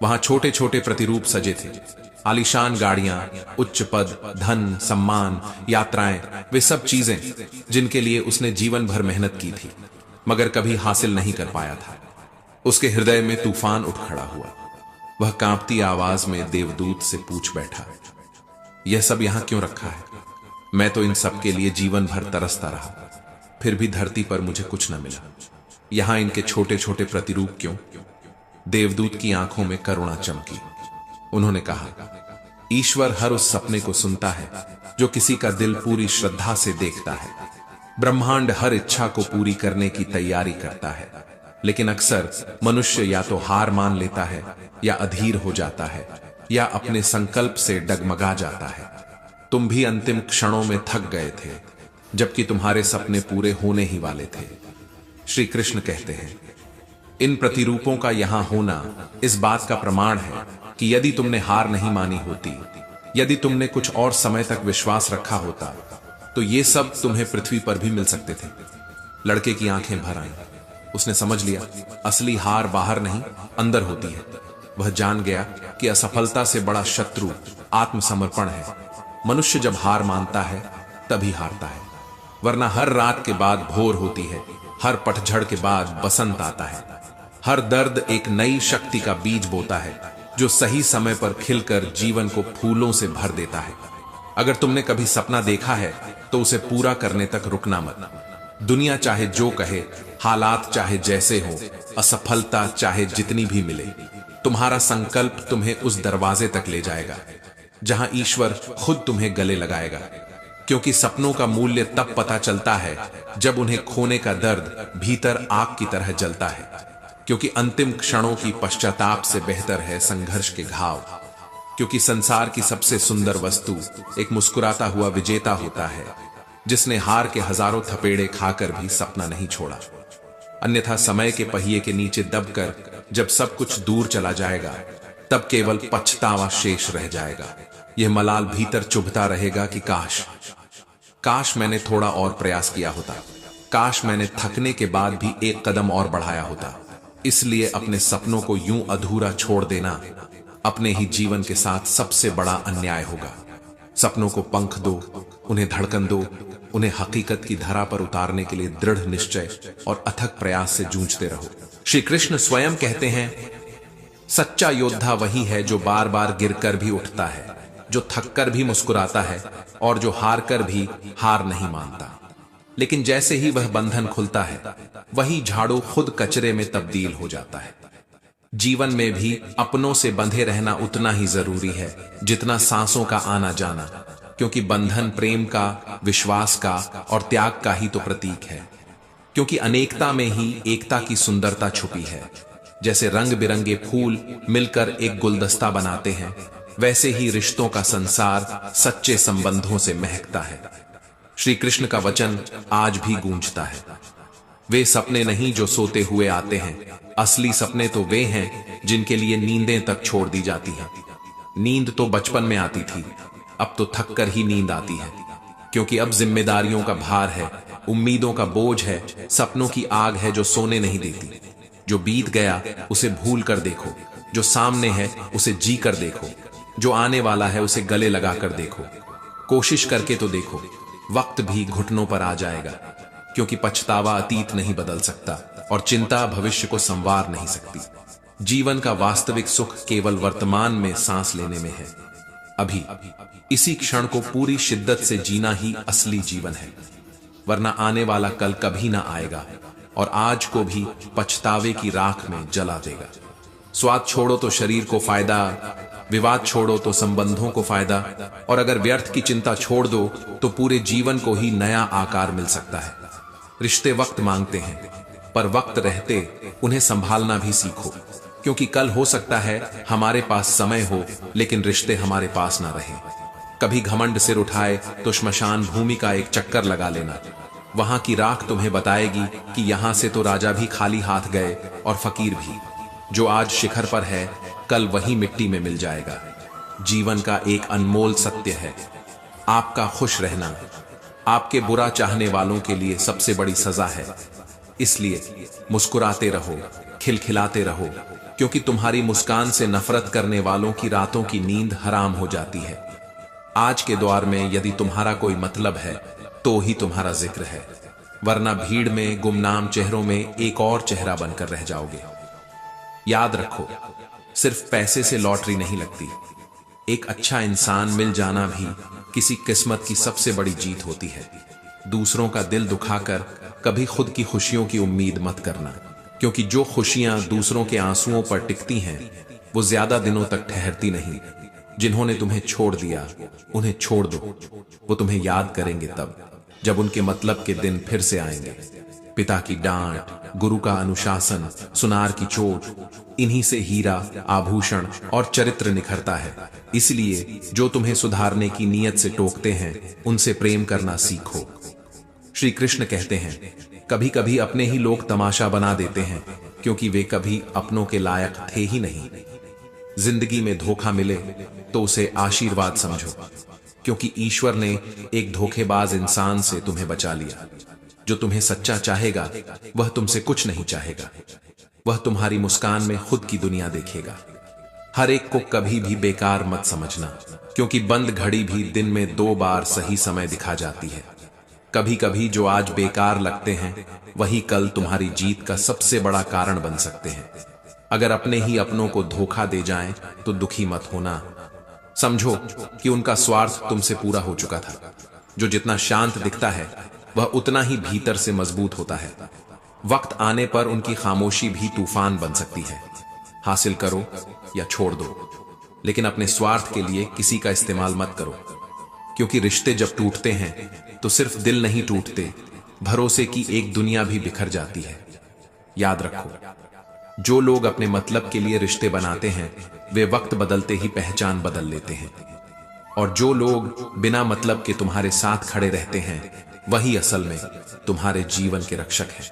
वहां छोटे छोटे प्रतिरूप सजे थे, आलीशान गाड़ियां, उच्च पद, धन, सम्मान, यात्राएं, वे सब चीजें जिनके लिए उसने जीवन भर मेहनत की थी मगर कभी हासिल नहीं कर पाया था। उसके हृदय में तूफान उठ खड़ा हुआ। वह कांपती आवाज में देवदूत से पूछ बैठा, यह सब यहां क्यों रखा है? मैं तो इन सब के लिए जीवन भर तरसता रहा, फिर भी धरती पर मुझे कुछ न मिला। यहां इनके छोटे छोटे प्रतिरूप क्यों? देवदूत की आंखों में करुणा चमकी। उन्होंने कहा, ईश्वर हर उस सपने को सुनता है जो किसी का दिल पूरी श्रद्धा से देखता है। ब्रह्मांड हर इच्छा को पूरी करने की तैयारी करता है, लेकिन अक्सर मनुष्य या तो हार मान लेता है, या अधीर हो जाता है, या अपने संकल्प से डगमगा जाता है। तुम भी अंतिम क्षणों में थक गए थे, जबकि तुम्हारे सपने पूरे होने ही वाले थे। श्री कृष्ण कहते हैं, इन प्रतिरूपों का यहां होना इस बात का प्रमाण है कि यदि तुमने हार नहीं मानी होती, यदि तुमने कुछ और समय तक विश्वास रखा होता, तो ये सब तुम्हें पृथ्वी पर भी मिल सकते थे। लड़के की आंखें भर आईं। उसने समझ लिया, असली हार बाहर नहीं, अंदर होती है। वह जान गया कि असफलता से बड़ा शत्रु आत्मसमर्पण है। मनुष्य जब हार मानता है तभी हारता है, वरना हर रात के बाद भोर होती है, हर पतझड़ के बाद बसंत आता है। हर दर्द एक नई शक्ति का बीज बोता है, जो सही समय पर खिलकर जीवन को फूलों से भर देता है। अगर तुमने कभी सपना देखा है तो उसे पूरा करने तक रुकना मत। दुनिया चाहे जो कहे, हालात चाहे जैसे हो, असफलता चाहे जितनी भी मिले, तुम्हारा संकल्प तुम्हें उस दरवाजे तक ले जाएगा जहां ईश्वर खुद तुम्हें गले लगाएगा। क्योंकि सपनों का मूल्य तब पता चलता है जब उन्हें खोने का दर्द भीतर आग की तरह जलता है। क्योंकि अंतिम क्षणों की पश्चाताप से बेहतर है संघर्ष के घाव। क्योंकि संसार की सबसे सुंदर वस्तु एक मुस्कुराता हुआ विजेता होता है, जिसने हार के हजारों थपेड़े खाकर भी सपना नहीं छोड़ा। अन्यथा समय के पहिए के नीचे दबकर जब सब कुछ दूर चला जाएगा, तब केवल पछतावा शेष रह जाएगा। यह मलाल भीतर चुभता रहेगा कि काश मैंने थोड़ा और प्रयास किया होता, काश मैंने थकने के बाद भी एक कदम और बढ़ाया होता। इसलिए अपने सपनों को यूं अधूरा छोड़ देना अपने ही जीवन के साथ सबसे बड़ा अन्याय होगा। सपनों को पंख दो, उन्हें धड़कन दो, उन्हें हकीकत की धरा पर उतारने के लिए दृढ़ निश्चय और अथक प्रयास से जूझते रहो। श्री कृष्ण स्वयं कहते हैं, सच्चा योद्धा वही है जो बार बार गिरकर भी उठता है, जो थककर भी मुस्कुराता है और जो हार कर भी हार नहीं मानता। लेकिन जैसे ही वह बंधन खुलता है, वही झाड़ू खुद कचरे में तब्दील हो जाता है। जीवन में भी अपनों से बंधे रहना उतना ही जरूरी है जितना सांसों का आना जाना, क्योंकि बंधन प्रेम का, विश्वास का और त्याग का ही तो प्रतीक है। क्योंकि अनेकता में ही एकता की सुंदरता छुपी है। जैसे रंग बिरंगे फूल मिलकर एक गुलदस्ता बनाते हैं, वैसे ही रिश्तों का संसार सच्चे संबंधों से महकता है। श्री कृष्ण का वचन आज भी गूंजता है, वे सपने नहीं जो सोते हुए आते हैं, असली सपने तो वे हैं जिनके लिए नींदें तक छोड़ दी जाती हैं। नींद तो बचपन में आती थी, अब तो थक कर ही नींद आती है। क्योंकि अब जिम्मेदारियों का भार है, उम्मीदों का बोझ है, सपनों की आग है जो सोने नहीं देती। जो बीत गया उसे भूल कर देखो, जो सामने है उसे जी कर देखो, जो आने वाला है उसे गले लगा कर देखो। कोशिश करके तो देखो, वक्त भी घुटनों पर आ जाएगा। क्योंकि पछतावा अतीत नहीं बदल सकता और चिंता भविष्य को संवार नहीं सकती। जीवन का वास्तविक सुख केवल वर्तमान में सांस लेने में है। अभी इसी क्षण को पूरी शिद्दत से जीना ही असली जीवन है, वरना आने वाला कल कभी ना आएगा और आज को भी पछतावे की राख में जला देगा। स्वाद छोड़ो तो शरीर को फायदा, विवाद छोड़ो तो संबंधों को फायदा, और अगर व्यर्थ की चिंता छोड़ दो तो पूरे जीवन को ही नया आकार मिल सकता है। रिश्ते वक्त मांगते हैं, पर वक्त रहते उन्हें संभालना भी सीखो। क्योंकि कल हो सकता है हमारे पास समय हो, लेकिन रिश्ते हमारे पास ना रहे। कभी घमंड सिर उठाए तो श्मशान भूमि का एक चक्कर लगा लेना। वहां की राख तुम्हें बताएगी कि यहां से तो राजा भी खाली हाथ गए और फकीर भी। जो आज शिखर पर है, कल वही मिट्टी में मिल जाएगा। जीवन का एक अनमोल सत्य है, आपका खुश रहना आपके बुरा चाहने वालों के लिए सबसे बड़ी सजा है। इसलिए मुस्कुराते रहो, खिलखिलाते रहो, क्योंकि तुम्हारी मुस्कान से नफरत करने वालों की रातों की नींद हराम हो जाती है। आज के दौर में यदि तुम्हारा कोई मतलब है तो ही तुम्हारा जिक्र है, वरना भीड़ में गुमनाम चेहरों में एक और चेहरा बनकर रह जाओगे। याद रखो, सिर्फ पैसे से लॉटरी नहीं लगती। एक अच्छा इंसान मिल जाना भी किसी किस्मत की सबसे बड़ी जीत होती है। दूसरों का दिल दुखाकर कभी खुद की खुशियों की उम्मीद मत करना, क्योंकि जो खुशियां दूसरों के आंसुओं पर टिकती हैं वो ज्यादा दिनों तक ठहरती नहीं। जिन्होंने तुम्हें छोड़ दिया उन्हें छोड़ दो, वो तुम्हें याद करेंगे तब जब उनके मतलब के दिन फिर से आएंगे। पिता की डांट, गुरु का अनुशासन, सुनार की चोट, इन्हीं से हीरा, आभूषण और चरित्र निखरता है। इसलिए जो तुम्हें सुधारने की नीयत से टोकते हैं उनसे प्रेम करना सीखो। श्री कृष्ण कहते हैं, कभी कभी अपने ही लोग तमाशा बना देते हैं, क्योंकि वे कभी अपनों के लायक थे ही नहीं। जिंदगी में धोखा मिले तो उसे आशीर्वाद समझो, क्योंकि ईश्वर ने एक धोखेबाज इंसान से तुम्हें बचा लिया। जो तुम्हें सच्चा चाहेगा वह तुमसे कुछ नहीं चाहेगा, वह तुम्हारी मुस्कान में खुद की दुनिया देखेगा। हर एक को कभी भी बेकार मत समझना, क्योंकि बंद घड़ी भी दिन में 2 बार सही समय दिखा जाती है। कभी कभी जो आज बेकार लगते हैं वही कल तुम्हारी जीत का सबसे बड़ा कारण बन सकते हैं। अगर अपने ही अपनों को धोखा दे जाएं तो दुखी मत होना। समझो कि उनका स्वार्थ तुमसे पूरा हो चुका था। जो जितना शांत दिखता है वह उतना ही भीतर से मजबूत होता है। वक्त आने पर उनकी खामोशी भी तूफान बन सकती है। हासिल करो या छोड़ दो, लेकिन अपने स्वार्थ के लिए किसी का इस्तेमाल मत करो, क्योंकि रिश्ते जब टूटते हैं तो सिर्फ दिल नहीं टूटते, भरोसे की एक दुनिया भी बिखर जाती है। याद रखो, जो लोग अपने मतलब के लिए रिश्ते बनाते हैं वे वक्त बदलते ही पहचान बदल लेते हैं, और जो लोग बिना मतलब के तुम्हारे साथ खड़े रहते हैं वही असल में तुम्हारे जीवन के रक्षक हैं।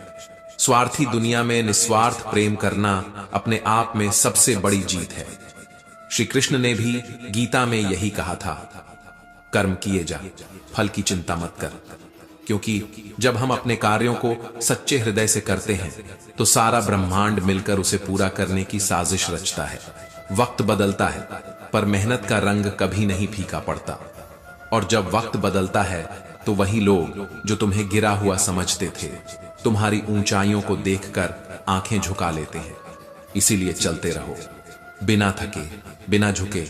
स्वार्थी दुनिया में निस्वार्थ प्रेम करना अपने आप में सबसे बड़ी जीत है। श्री कृष्ण ने भी गीता में यही कहा था, कर्म किए जा, फल की चिंता मत कर। क्योंकि जब हम अपने कार्यों को सच्चे हृदय से करते हैं तो सारा ब्रह्मांड मिलकर उसे पूरा करने की साजिश रचता है। वक्त बदलता है पर मेहनत का रंग कभी नहीं फीका पड़ता, और जब वक्त बदलता है तो वही लोग जो तुम्हें गिरा हुआ समझते थे तुम्हारी ऊंचाइयों को देखकर आंखें झुका लेते हैं। इसीलिए चलते रहो, बिना थके, बिना झुके,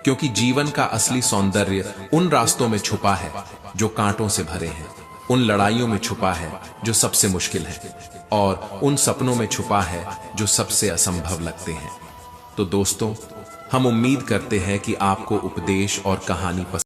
क्योंकि जीवन का असली सौंदर्य उन रास्तों में छुपा है जो कांटों से भरे हैं, उन लड़ाइयों में छुपा है जो सबसे मुश्किल है, और उन सपनों में छुपा है जो सबसे असंभव लगते हैं। तो दोस्तों, हम उम्मीद करते हैं कि आपको उपदेश और कहानी पसंद